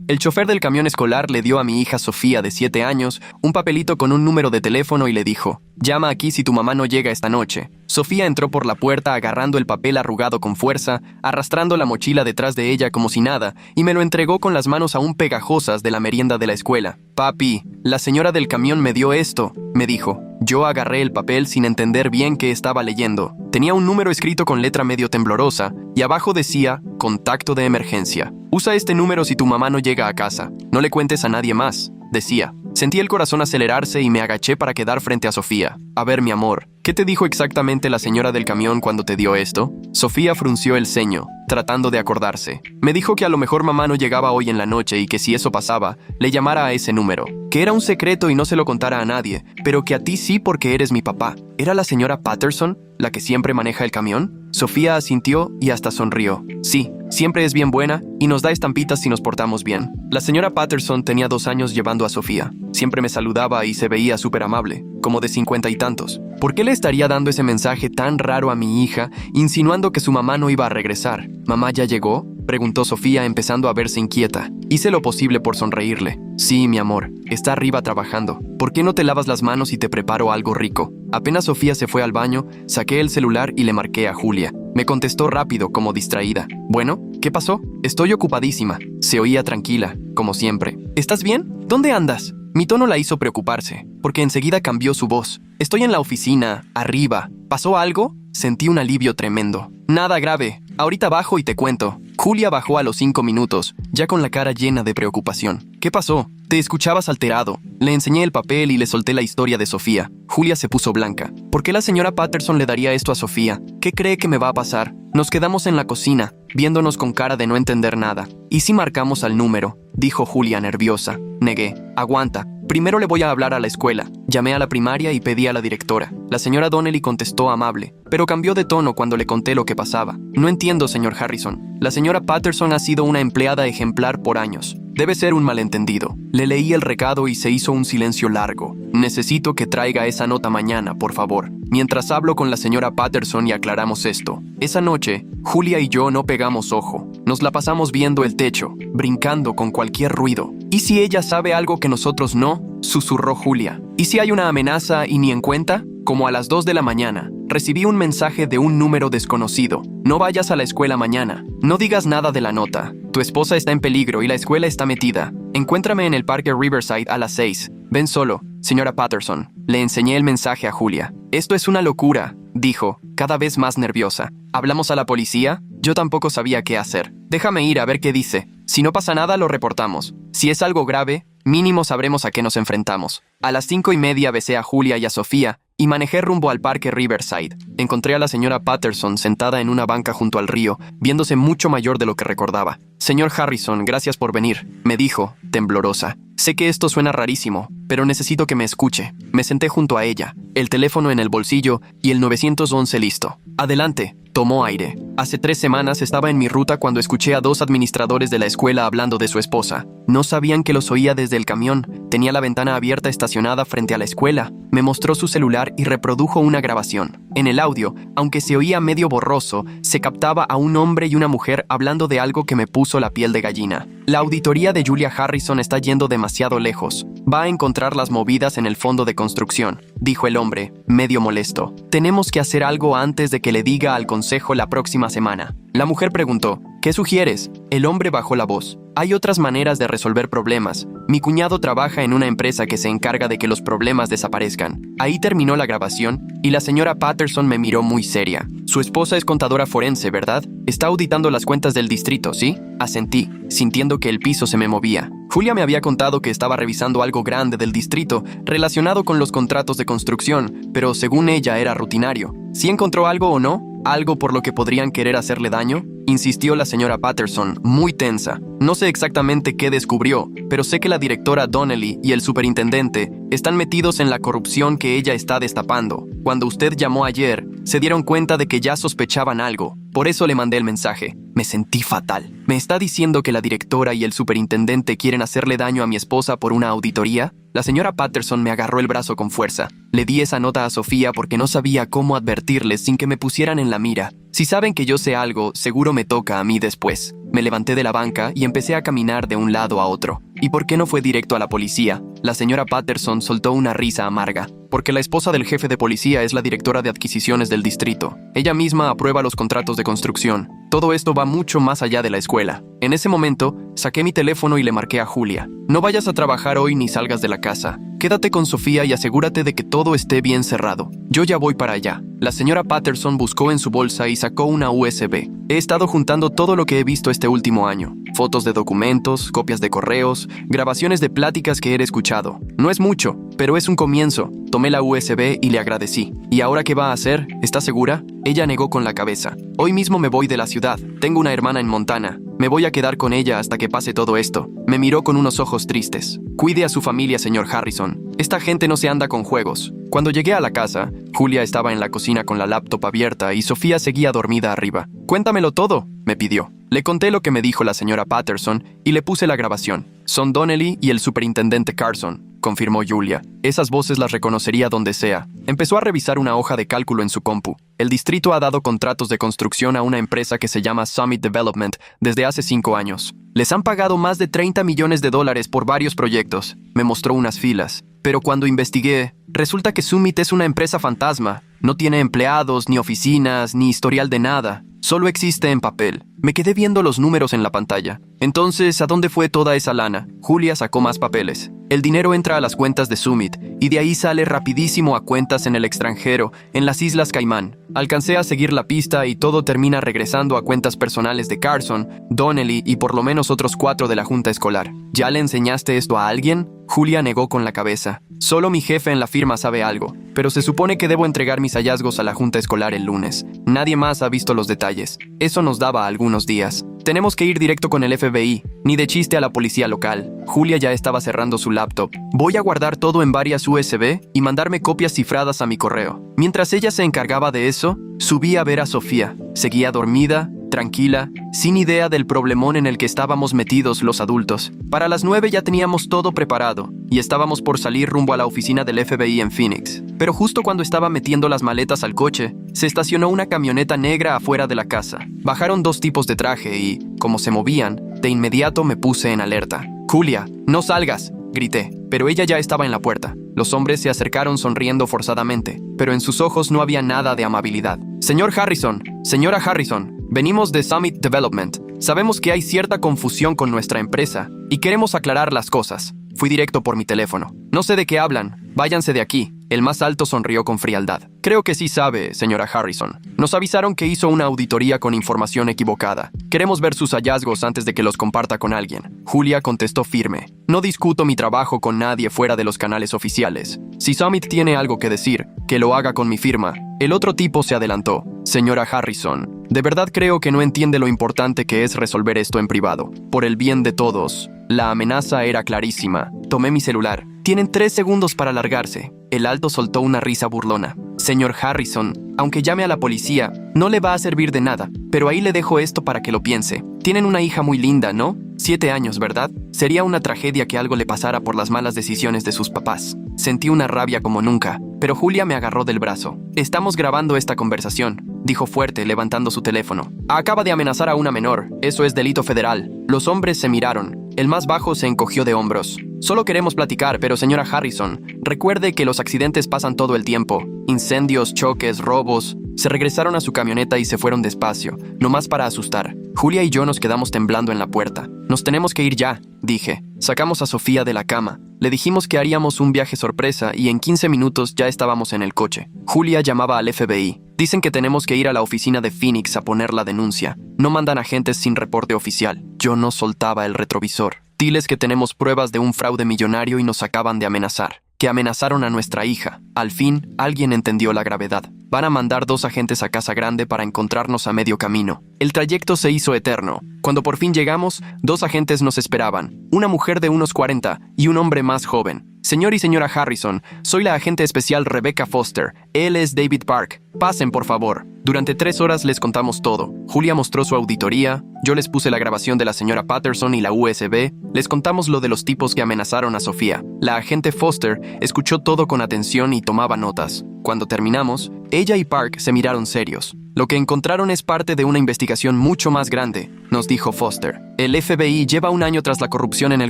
El chofer del camión escolar le dio a mi hija Sofía, de 7 años, un papelito con un número de teléfono y le dijo: «Llama aquí si tu mamá no llega esta noche». Sofía entró por la puerta agarrando el papel arrugado con fuerza, arrastrando la mochila detrás de ella como si nada, y me lo entregó con las manos aún pegajosas de la merienda de la escuela. «Papi, la señora del camión me dio esto», me dijo. Yo agarré el papel sin entender bien qué estaba leyendo. Tenía un número escrito con letra medio temblorosa y abajo decía: «Contacto de emergencia. Usa este número si tu mamá no llega a casa. No le cuentes a nadie más», decía. Sentí el corazón acelerarse y me agaché para quedar frente a Sofía. «A ver, mi amor, ¿qué te dijo exactamente la señora del camión cuando te dio esto?» Sofía frunció el ceño, tratando de acordarse. Me dijo que a lo mejor mamá no llegaba hoy en la noche y que si eso pasaba, le llamara a ese número. Que era un secreto y no se lo contara a nadie, pero que a ti sí porque eres mi papá. ¿Era la señora Patterson la que siempre maneja el camión? Sofía asintió y hasta sonrió. Sí, siempre es bien buena y nos da estampitas si nos portamos bien. La señora Patterson tenía 2 años llevando a Sofía. Siempre me saludaba y se veía súper amable, como de 50 y tantos. ¿Por qué le estaría dando ese mensaje tan raro a mi hija, insinuando que su mamá no iba a regresar? ¿Mamá ya llegó?, preguntó Sofía, empezando a verse inquieta. Hice lo posible por sonreírle. Sí, mi amor, está arriba trabajando. ¿Por qué no te lavas las manos y te preparo algo rico? Apenas Sofía se fue al baño, saqué el celular y le marqué a Julia. Me contestó rápido, como distraída. «Bueno, ¿qué pasó? Estoy ocupadísima». Se oía tranquila, como siempre. «¿Estás bien? ¿Dónde andas?». Mi tono la hizo preocuparse, porque enseguida cambió su voz. «Estoy en la oficina, arriba. ¿Pasó algo?». Sentí un alivio tremendo. «Nada grave. Ahorita bajo y te cuento». Julia bajó a los 5 minutos, ya con la cara llena de preocupación. «¿Qué pasó? Te escuchabas alterado». Le enseñé el papel y le solté la historia de Sofía. Julia se puso blanca. ¿Por qué la señora Patterson le daría esto a Sofía? ¿Qué cree que me va a pasar? Nos quedamos en la cocina, viéndonos con cara de no entender nada. «¿Y si marcamos al número?», dijo Julia nerviosa. Negué. «Aguanta. Primero le voy a hablar a la escuela». Llamé a la primaria y pedí a la directora. La señora Donnelly contestó amable, pero cambió de tono cuando le conté lo que pasaba. «No entiendo, señor Harrison. La señora Patterson ha sido una empleada ejemplar por años. Debe ser un malentendido». Le leí el recado y se hizo un silencio largo. «Necesito que traiga esa nota mañana, por favor. Mientras hablo con la señora Patterson y aclaramos esto». Esa noche, Julia y yo no pegamos ojo. Nos la pasamos viendo el techo, brincando con cualquier ruido. «¿Y si ella sabe algo que nosotros no?», susurró Julia. «¿Y si hay una amenaza y ni en cuenta?». Como a las 2 de la mañana, recibí un mensaje de un número desconocido. «No vayas a la escuela mañana. No digas nada de la nota. Tu esposa está en peligro y la escuela está metida. Encuéntrame en el parque Riverside a las 6. Ven solo, señora Patterson». Le enseñé el mensaje a Julia. «Esto es una locura», dijo, cada vez más nerviosa. «¿Hablamos a la policía?». Yo tampoco sabía qué hacer. «Déjame ir a ver qué dice. Si no pasa nada, lo reportamos. Si es algo grave, mínimo sabremos a qué nos enfrentamos». A las 5:30 besé a Julia y a Sofía y manejé rumbo al parque Riverside. Encontré a la señora Patterson sentada en una banca junto al río, viéndose mucho mayor de lo que recordaba. «Señor Harrison, gracias por venir», me dijo, temblorosa. «Sé que esto suena rarísimo, pero necesito que me escuche». Me senté junto a ella, el teléfono en el bolsillo y el 911 listo. «Adelante». Tomó aire. Hace 3 semanas estaba en mi ruta cuando escuché a 2 administradores de la escuela hablando de su esposa. No sabían que los oía desde el camión. Tenía la ventana abierta estacionada frente a la escuela. Me mostró su celular y reprodujo una grabación. En el audio, aunque se oía medio borroso, se captaba a un hombre y una mujer hablando de algo que me puso la piel de gallina. «La auditoría de Julia Harrison está yendo demasiado lejos. Va a encontrar las movidas en el fondo de construcción», dijo el hombre, medio molesto. «Tenemos que hacer algo antes de que le diga al consejo la próxima semana». La mujer preguntó: «¿Qué sugieres?». El hombre bajó la voz: «Hay otras maneras de resolver problemas. Mi cuñado trabaja en una empresa que se encarga de que los problemas desaparezcan». Ahí terminó la grabación y la señora Patterson me miró muy seria. «Su esposa es contadora forense, ¿verdad? Está auditando las cuentas del distrito, ¿sí?». Asentí, sintiendo que el piso se me movía. Julia me había contado que estaba revisando algo grande del distrito relacionado con los contratos de construcción, pero según ella era rutinario. ¿Sí encontró algo o no? ¿Algo por lo que podrían querer hacerle daño?, insistió la señora Patterson, muy tensa. «No sé exactamente qué descubrió, pero sé que la directora Donnelly y el superintendente están metidos en la corrupción que ella está destapando. Cuando usted llamó ayer, se dieron cuenta de que ya sospechaban algo. Por eso le mandé el mensaje. Me sentí fatal. ¿Me está diciendo que la directora y el superintendente quieren hacerle daño a mi esposa por una auditoría? La señora Patterson me agarró el brazo con fuerza. Le di esa nota a Sofía porque no sabía cómo advertirles sin que me pusieran en la mira. Si saben que yo sé algo, seguro me toca a mí después. Me levanté de la banca y empecé a caminar de un lado a otro. ¿Y por qué no fue directo a la policía? La señora Patterson soltó una risa amarga. Porque la esposa del jefe de policía es la directora de adquisiciones del distrito. Ella misma aprueba los contratos de construcción. Todo esto va mucho más allá de la escuela. En ese momento, saqué mi teléfono y le marqué a Julia. No vayas a trabajar hoy ni salgas de la casa. Quédate con Sofía y asegúrate de que todo esté bien cerrado. Yo ya voy para allá. La señora Patterson buscó en su bolsa y sacó una USB. He estado juntando todo lo que he visto este último año. Fotos de documentos, copias de correos, grabaciones de pláticas que he escuchado. No es mucho, pero es un comienzo. Tomé la USB y le agradecí. ¿Y ahora qué va a hacer? ¿Está segura? Ella negó con la cabeza. Hoy mismo me voy de la ciudad. Tengo una hermana en Montana. Me voy a quedar con ella hasta que pase todo esto. Me miró con unos ojos tristes. Cuide a su familia, señor Harrison. Esta gente no se anda con juegos. Cuando llegué a la casa, Julia estaba en la cocina con la laptop abierta y Sofía seguía dormida arriba. «Cuéntamelo todo», me pidió. Le conté lo que me dijo la señora Patterson y le puse la grabación. «Son Donnelly y el superintendente Carson», confirmó Julia. Esas voces las reconocería donde sea. Empezó a revisar una hoja de cálculo en su compu. El distrito ha dado contratos de construcción a una empresa que se llama Summit Development desde hace 5 años. Les han pagado más de $30 millones por varios proyectos. Me mostró unas filas. Pero cuando investigué, resulta que Summit es una empresa fantasma. No tiene empleados, ni oficinas, ni historial de nada. Solo existe en papel. Me quedé viendo los números en la pantalla. Entonces, ¿a dónde fue toda esa lana? Julia sacó más papeles. El dinero entra a las cuentas de Summit y de ahí sale rapidísimo a cuentas en el extranjero, en las Islas Caimán. Alcancé a seguir la pista y todo termina regresando a cuentas personales de Carson, Donnelly y por lo menos otros 4 de la junta escolar. ¿Ya le enseñaste esto a alguien? Julia negó con la cabeza. Solo mi jefe en la firma sabe algo, pero se supone que debo entregar mis hallazgos a la junta escolar el lunes. Nadie más ha visto los detalles. Eso nos daba algunos días. Tenemos que ir directo con el FBI, ni de chiste a la policía local. Julia ya estaba cerrando su laptop. Voy a guardar todo en varias USB y mandarme copias cifradas a mi correo. Mientras ella se encargaba de eso, subí a ver a Sofía. Seguía dormida, tranquila, sin idea del problemón en el que estábamos metidos los adultos. Para las 9 ya teníamos todo preparado y estábamos por salir rumbo a la oficina del FBI en Phoenix. Pero justo cuando estaba metiendo las maletas al coche, se estacionó una camioneta negra afuera de la casa. Bajaron 2 tipos de traje y, como se movían, de inmediato me puse en alerta. «Julia, no salgas», grité, pero ella ya estaba en la puerta. Los hombres se acercaron sonriendo forzadamente, pero en sus ojos no había nada de amabilidad. «Señor Harrison, señora Harrison, venimos de Summit Development. Sabemos que hay cierta confusión con nuestra empresa y queremos aclarar las cosas». Fui directo por mi teléfono. «No sé de qué hablan. Váyanse de aquí». El más alto sonrió con frialdad. «Creo que sí sabe, señora Harrison. Nos avisaron que hizo una auditoría con información equivocada. Queremos ver sus hallazgos antes de que los comparta con alguien». Julia contestó firme. «No discuto mi trabajo con nadie fuera de los canales oficiales. Si Summit tiene algo que decir, que lo haga con mi firma». El otro tipo se adelantó. «Señora Harrison, de verdad creo que no entiende lo importante que es resolver esto en privado. Por el bien de todos». La amenaza era clarísima. Tomé mi celular. «Tienen 3 segundos para largarse». El alto soltó una risa burlona. «Señor Harrison, aunque llame a la policía, no le va a servir de nada, pero ahí le dejo esto para que lo piense. Tienen una hija muy linda, ¿no? 7 años, ¿verdad? Sería una tragedia que algo le pasara por las malas decisiones de sus papás». Sentí una rabia como nunca, pero Julia me agarró del brazo. «Estamos grabando esta conversación», dijo fuerte, levantando su teléfono. «Acaba de amenazar a una menor. Eso es delito federal». Los hombres se miraron. El más bajo se encogió de hombros. «Solo queremos platicar, pero señora Harrison, recuerde que los accidentes pasan todo el tiempo. Incendios, choques, robos». Se regresaron a su camioneta y se fueron despacio, nomás para asustar. Julia y yo nos quedamos temblando en la puerta. «Nos tenemos que ir ya», dije. Sacamos a Sofía de la cama. Le dijimos que haríamos un viaje sorpresa y en 15 minutos ya estábamos en el coche. Julia llamaba al FBI. «Dicen que tenemos que ir a la oficina de Phoenix a poner la denuncia. No mandan agentes sin reporte oficial». Yo no soltaba el retrovisor. «Diles que tenemos pruebas de un fraude millonario y nos acaban de amenazar. Que amenazaron a nuestra hija». Al fin, alguien entendió la gravedad. «Van a mandar 2 agentes a Casa Grande para encontrarnos a medio camino». El trayecto se hizo eterno. Cuando por fin llegamos, 2 agentes nos esperaban. Una mujer de unos 40 y un hombre más joven. Señor y señora Harrison, soy la agente especial Rebecca Foster. Él es David Park. Pasen, por favor. Durante 3 horas les contamos todo. Julia mostró su auditoría, yo les puse la grabación de la señora Patterson y la USB, les contamos lo de los tipos que amenazaron a Sofía. La agente Foster escuchó todo con atención y tomaba notas. Cuando terminamos, ella y Park se miraron serios. Lo que encontraron es parte de una investigación mucho más grande, nos dijo Foster. El FBI lleva 1 año tras la corrupción en el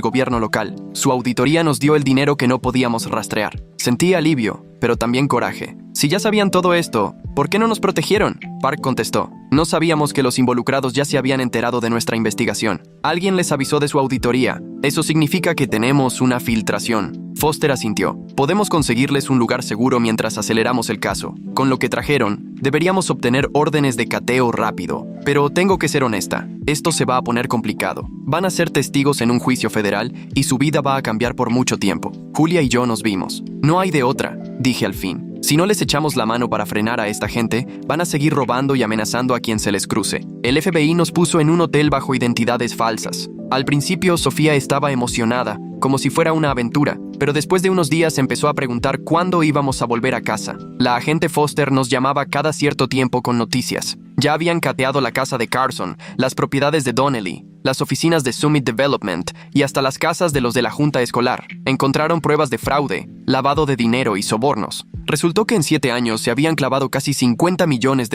gobierno local. Su auditoría nos dio el dinero que no podíamos rastrear. Sentí alivio, pero también coraje. Si ya sabían todo esto, ¿por qué no nos protegieron? Park contestó. No sabíamos que los involucrados ya se habían enterado de nuestra investigación. Alguien les avisó de su auditoría. Eso significa que tenemos una filtración. Foster asintió. Podemos conseguirles un lugar seguro mientras aceleramos el caso. Con lo que trajeron, deberíamos obtener órdenes de cateo rápido. Pero tengo que ser honesta, esto se va a poner complicado. Van a ser testigos en un juicio federal y su vida va a cambiar por mucho tiempo. Julia y yo nos vimos. No hay de otra, dije al fin. Si no les echamos la mano para frenar a esta gente, van a seguir robando y amenazando a quien se les cruce. El FBI nos puso en un hotel bajo identidades falsas. Al principio, Sofía estaba emocionada, como si fuera una aventura, pero después de unos días empezó a preguntar cuándo íbamos a volver a casa. La agente Foster nos llamaba cada cierto tiempo con noticias. Ya habían cateado la casa de Carson, las propiedades de Donnelly, las oficinas de Summit Development y hasta las casas de los de la junta escolar. Encontraron pruebas de fraude, lavado de dinero y sobornos. Resultó que en 7 años se habían clavado casi $50 millones,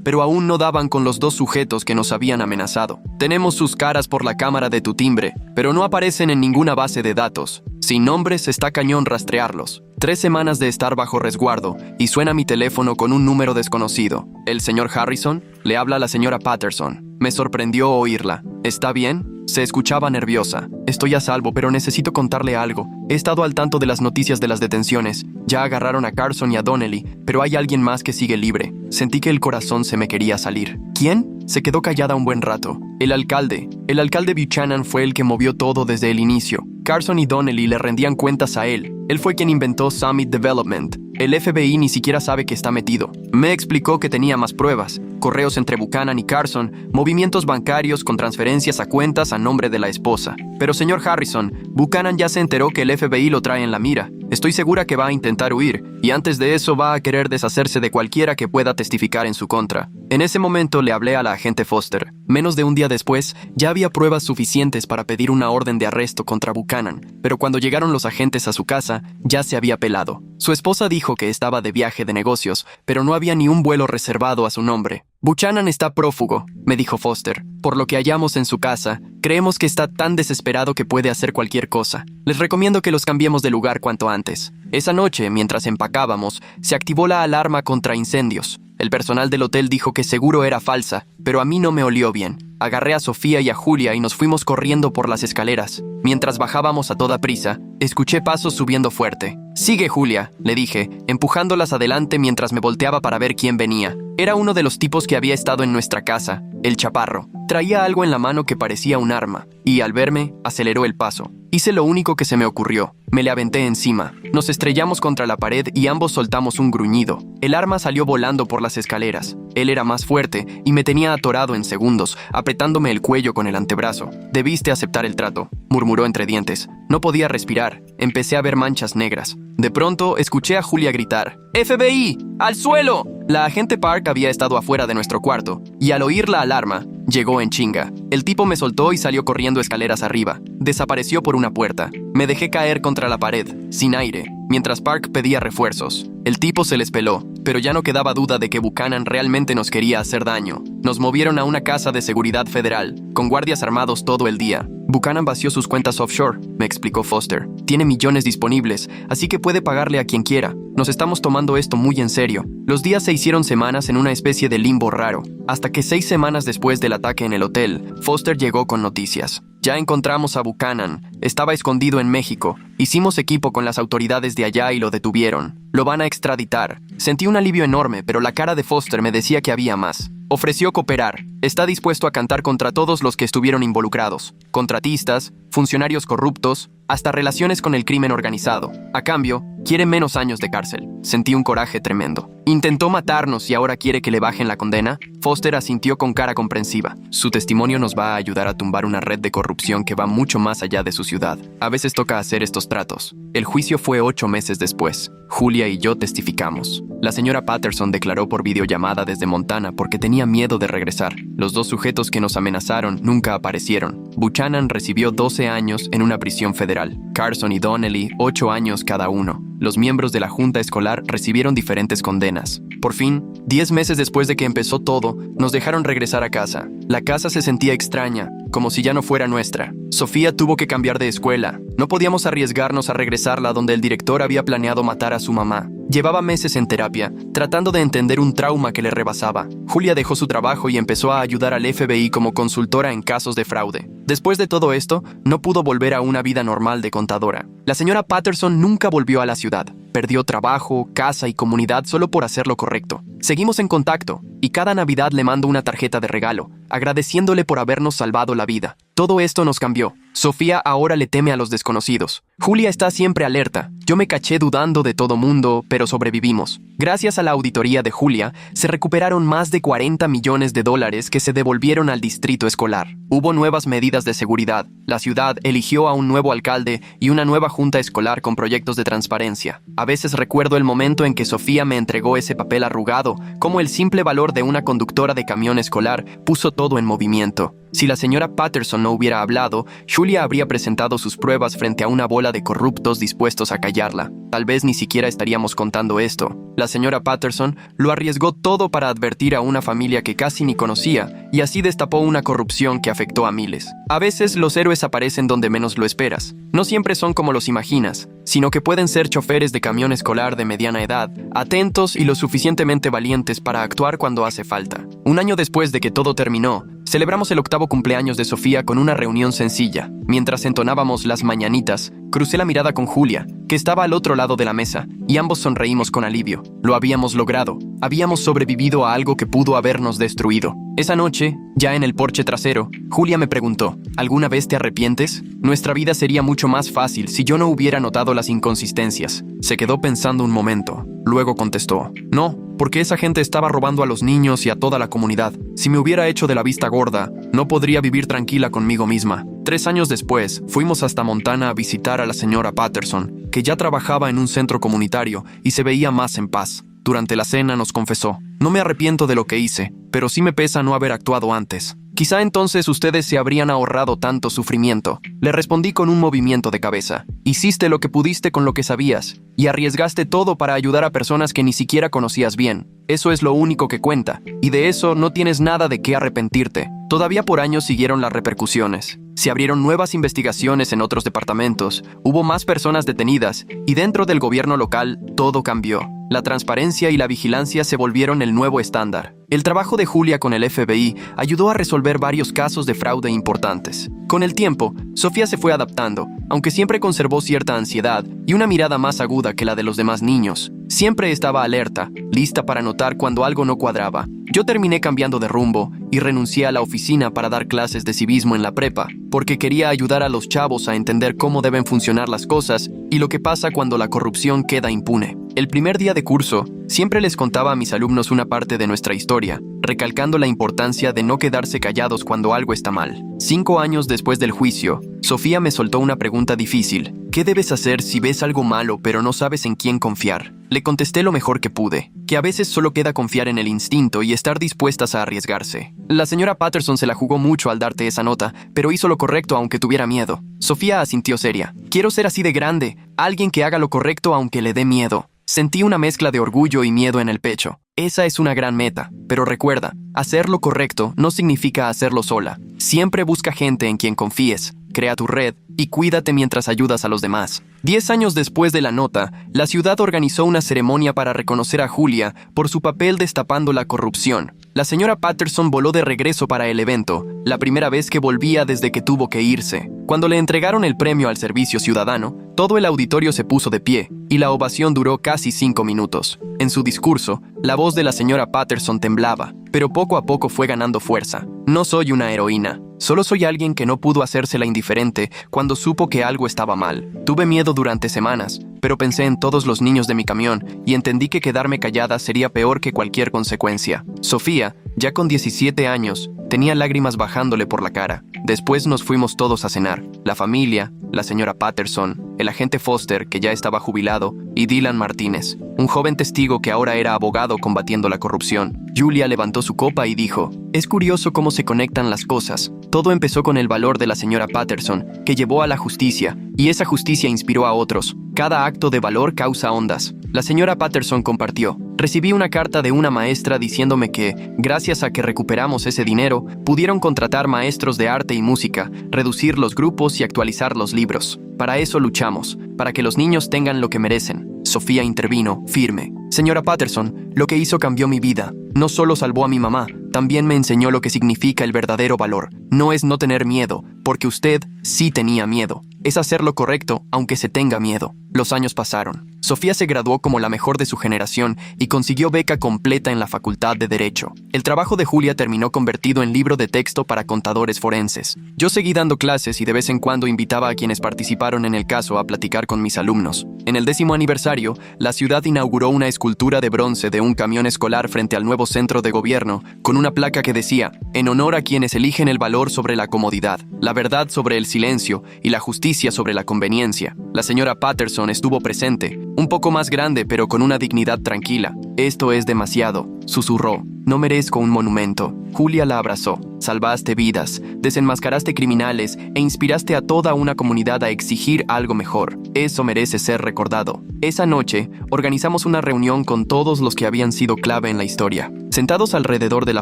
pero aún no daban con los 2 sujetos que nos habían amenazado. Tenemos sus caras por la cámara de tu timbre, pero no aparecen en ninguna base de datos. Sin nombres está cañón rastrearlos. 3 semanas de estar bajo resguardo y suena mi teléfono con un número desconocido. ¿El señor Harrison? Le habla la señora Patterson. Me sorprendió oírla. ¿Está bien? Se escuchaba nerviosa. Estoy a salvo, pero necesito contarle algo. He estado al tanto de las noticias de las detenciones. Ya agarraron a Carson y a Donnelly, pero hay alguien más que sigue libre. Sentí que el corazón se me quería salir. ¿Quién? Se quedó callada un buen rato. El alcalde Buchanan fue el que movió todo desde el inicio. Carson y Donnelly le rendían cuentas a él. Él fue quien inventó Summit Development. El FBI ni siquiera sabe que está metido. Me explicó que tenía más pruebas. Correos entre Buchanan y Carson, movimientos bancarios con transferencias a cuentas a nombre de la esposa. Pero señor Harrison, Buchanan ya se enteró que el FBI lo trae en la mira. Estoy segura que va a intentar huir, y antes de eso va a querer deshacerse de cualquiera que pueda testificar en su contra. En ese momento le hablé a la agente Foster. Menos de un día después, ya había pruebas suficientes para pedir una orden de arresto contra Buchanan, pero cuando llegaron los agentes a su casa, ya se había pelado. Su esposa dijo que estaba de viaje de negocios, pero no había ni un vuelo reservado a su nombre. Buchanan está prófugo, me dijo Foster. Por lo que hallamos en su casa, creemos que está tan desesperado que puede hacer cualquier cosa. Les recomiendo que los cambiemos de lugar cuanto antes. Esa noche, mientras empacábamos, se activó la alarma contra incendios. El personal del hotel dijo que seguro era falsa, pero a mí no me olió bien. Agarré a Sofía y a Julia y nos fuimos corriendo por las escaleras. Mientras bajábamos a toda prisa, escuché pasos subiendo fuerte. «Sigue, Julia», le dije, empujándolas adelante mientras me volteaba para ver quién venía. Era uno de los tipos que había estado en nuestra casa, el chaparro. Traía algo en la mano que parecía un arma, y al verme, aceleró el paso. Hice lo único que se me ocurrió. Me le aventé encima. Nos estrellamos contra la pared y ambos soltamos un gruñido. El arma salió volando por las escaleras. Él era más fuerte y me tenía atorado en segundos, apretándome el cuello con el antebrazo. «Debiste aceptar el trato», murmuró entre dientes. No podía respirar. Empecé a ver manchas negras. De pronto, escuché a Julia gritar: «¡FBI! ¡Al suelo!». La agente Park había estado afuera de nuestro cuarto, y al oír la alarma, llegó en chinga. El tipo me soltó y salió corriendo escaleras arriba. Desapareció por una puerta. Me dejé caer contra la pared, sin aire, mientras Park pedía refuerzos. El tipo se les peló, pero ya no quedaba duda de que Buchanan realmente nos quería hacer daño. Nos movieron a una casa de seguridad federal, con guardias armados todo el día. Buchanan vació sus cuentas offshore, me explicó Foster. Tiene millones disponibles, así que puede pagarle a quien quiera. Nos estamos tomando esto muy en serio. Los días se hicieron semanas en una especie de limbo raro, hasta que 6 semanas después del ataque en el hotel, Foster llegó con noticias. Ya encontramos a Buchanan. Estaba escondido en México. Hicimos equipo con las autoridades de allá y lo detuvieron. Lo van a extraditar. Sentí un alivio enorme, pero la cara de Foster me decía que había más. Ofreció cooperar. Está dispuesto a cantar contra todos los que estuvieron involucrados. Contratistas, funcionarios corruptos, hasta relaciones con el crimen organizado. A cambio, quiere menos años de cárcel. Sentí un coraje tremendo. ¿Intentó matarnos y ahora quiere que le bajen la condena? Foster asintió con cara comprensiva. Su testimonio nos va a ayudar a tumbar una red de corrupción que va mucho más allá de su ciudad. A veces toca hacer estos tratos. El juicio fue 8 meses después. Julia y yo testificamos. La señora Patterson declaró por videollamada desde Montana porque tenía miedo de regresar. Los 2 sujetos que nos amenazaron nunca aparecieron. Buchanan recibió 12 años en una prisión federal. Carson y Donnelly, 8 años cada uno. Los miembros de la junta escolar recibieron diferentes condenas. Por fin, 10 meses después de que empezó todo, nos dejaron regresar a casa. La casa se sentía extraña, como si ya no fuera nuestra. Sofía tuvo que cambiar de escuela. No podíamos arriesgarnos a regresarla donde el director había planeado matar a su mamá. Llevaba meses en terapia, tratando de entender un trauma que le rebasaba. Julia dejó su trabajo y empezó a ayudar al FBI como consultora en casos de fraude. Después de todo esto, no pudo volver a una vida normal de contadora. La señora Patterson nunca volvió a la ciudad. Perdió trabajo, casa y comunidad solo por hacer lo correcto. Seguimos en contacto, y cada Navidad le mando una tarjeta de regalo, agradeciéndole por habernos salvado la vida. Todo esto nos cambió. Sofía ahora le teme a los desconocidos. Julia está siempre alerta. Yo me caché dudando de todo mundo, pero sobrevivimos. Gracias a la auditoría de Julia, se recuperaron más de $40 millones que se devolvieron al distrito escolar. Hubo nuevas medidas de seguridad. La ciudad eligió a un nuevo alcalde y una nueva junta escolar con proyectos de transparencia. A veces recuerdo el momento en que Sofía me entregó ese papel arrugado, como el simple valor de una conductora de camión escolar puso todo en movimiento. Si la señora Patterson no hubiera hablado, Julia habría presentado sus pruebas frente a una bola de corruptos dispuestos a callarla. Tal vez ni siquiera estaríamos contando esto. La señora Patterson lo arriesgó todo para advertir a una familia que casi ni conocía, y así destapó una corrupción que afectó a miles. A veces los héroes aparecen donde menos lo esperas. No siempre son como los imaginas, sino que pueden ser choferes de camión escolar de mediana edad, atentos y lo suficientemente valientes para actuar cuando hace falta. Un año después de que todo terminó, celebramos el 8º cumpleaños de Sofía con una reunión sencilla. Mientras entonábamos las mañanitas, crucé la mirada con Julia, que estaba al otro lado de la mesa, y ambos sonreímos con alivio. Lo habíamos logrado. Habíamos sobrevivido a algo que pudo habernos destruido. Esa noche, ya en el porche trasero, Julia me preguntó, ¿alguna vez te arrepientes? Nuestra vida sería mucho más fácil si yo no hubiera notado las inconsistencias. Se quedó pensando un momento. Luego contestó, no, porque esa gente estaba robando a los niños y a toda la comunidad. Si me hubiera hecho de la vista gorda, no podría vivir tranquila conmigo misma. 3 años después, fuimos hasta Montana a visitar a la señora Patterson, que ya trabajaba en un centro comunitario y se veía más en paz. Durante la cena nos confesó, no me arrepiento de lo que hice, pero sí me pesa no haber actuado antes. Quizá entonces ustedes se habrían ahorrado tanto sufrimiento. Le respondí con un movimiento de cabeza. Hiciste lo que pudiste con lo que sabías, y arriesgaste todo para ayudar a personas que ni siquiera conocías bien. Eso es lo único que cuenta, y de eso no tienes nada de qué arrepentirte. Todavía por años siguieron las repercusiones. Se abrieron nuevas investigaciones en otros departamentos, hubo más personas detenidas, y dentro del gobierno local, todo cambió. La transparencia y la vigilancia se volvieron el nuevo estándar. El trabajo de Julia con el FBI ayudó a resolver varios casos de fraude importantes. Con el tiempo, Sofía se fue adaptando, aunque siempre conservó cierta ansiedad y una mirada más aguda que la de los demás niños. Siempre estaba alerta, lista para notar cuando algo no cuadraba. Yo terminé cambiando de rumbo y renuncié a la oficina para dar clases de civismo en la prepa, porque quería ayudar a los chavos a entender cómo deben funcionar las cosas y lo que pasa cuando la corrupción queda impune. El primer día de curso, siempre les contaba a mis alumnos una parte de nuestra historia, recalcando la importancia de no quedarse callados cuando algo está mal. 5 años después del juicio, Sofía me soltó una pregunta difícil. ¿Qué debes hacer si ves algo malo pero no sabes en quién confiar? Le contesté lo mejor que pude, que a veces solo queda confiar en el instinto y estar dispuestas a arriesgarse. La señora Patterson se la jugó mucho al darte esa nota, pero hizo lo correcto aunque tuviera miedo. Sofía asintió seria. Quiero ser así de grande, alguien que haga lo correcto aunque le dé miedo. Sentí una mezcla de orgullo y miedo en el pecho. Esa es una gran meta, pero recuerda, hacer lo correcto no significa hacerlo sola. Siempre busca gente en quien confíes, crea tu red y cuídate mientras ayudas a los demás. 10 años después de la nota, la ciudad organizó una ceremonia para reconocer a Julia por su papel destapando la corrupción. La señora Patterson voló de regreso para el evento, la primera vez que volvía desde que tuvo que irse. Cuando le entregaron el premio al servicio ciudadano, Todo el auditorio se puso de pie, y la ovación duró casi 5 minutos. En su discurso, la voz de la señora Patterson temblaba, pero poco a poco fue ganando fuerza. No soy una heroína, solo soy alguien que no pudo hacérsela indiferente cuando supo que algo estaba mal. Tuve miedo durante semanas, pero pensé en todos los niños de mi camión y entendí que quedarme callada sería peor que cualquier consecuencia. Sofía, ya con 17 años, tenía lágrimas bajándole por la cara. Después nos fuimos todos a cenar. La familia, la señora Patterson, el agente Foster, que ya estaba jubilado, y Dylan Martínez, un joven testigo que ahora era abogado combatiendo la corrupción. Julia levantó su copa y dijo: «Es curioso cómo se conectan las cosas. Todo empezó con el valor de la señora Patterson, que llevó a la justicia, y esa justicia inspiró a otros. Cada acto de valor causa ondas». La señora Patterson compartió: «Recibí una carta de una maestra diciéndome que, gracias a que recuperamos ese dinero, pudieron contratar maestros de arte y música, reducir los grupos y actualizar los libros. Para eso luchamos, para que los niños tengan lo que merecen». Sofía intervino, firme: «Señora Patterson, lo que hizo cambió mi vida. No solo salvó a mi mamá, también me enseñó lo que significa el verdadero valor. No es no tener miedo, porque usted sí tenía miedo. Es hacer lo correcto, aunque se tenga miedo». Los años pasaron. Sofía se graduó como la mejor de su generación y consiguió beca completa en la Facultad de Derecho. El trabajo de Julia terminó convertido en libro de texto para contadores forenses. Yo seguí dando clases y de vez en cuando invitaba a quienes participaron en el caso a platicar con mis alumnos. En el 10º aniversario, la ciudad inauguró una escultura de bronce de un camión escolar frente al nuevo centro de gobierno, con una placa que decía: «En honor a quienes eligen el valor sobre la comodidad, la verdad sobre el silencio y la justicia sobre la conveniencia». La señora Patterson estuvo presente, un poco más grande pero con una dignidad tranquila. «Esto es demasiado», susurró. «No merezco un monumento». Julia la abrazó. «Salvaste vidas, desenmascaraste criminales e inspiraste a toda una comunidad a exigir algo mejor. Eso merece ser recordado». Esa noche, organizamos una reunión con todos los que habían sido clave en la historia. Sentados alrededor de la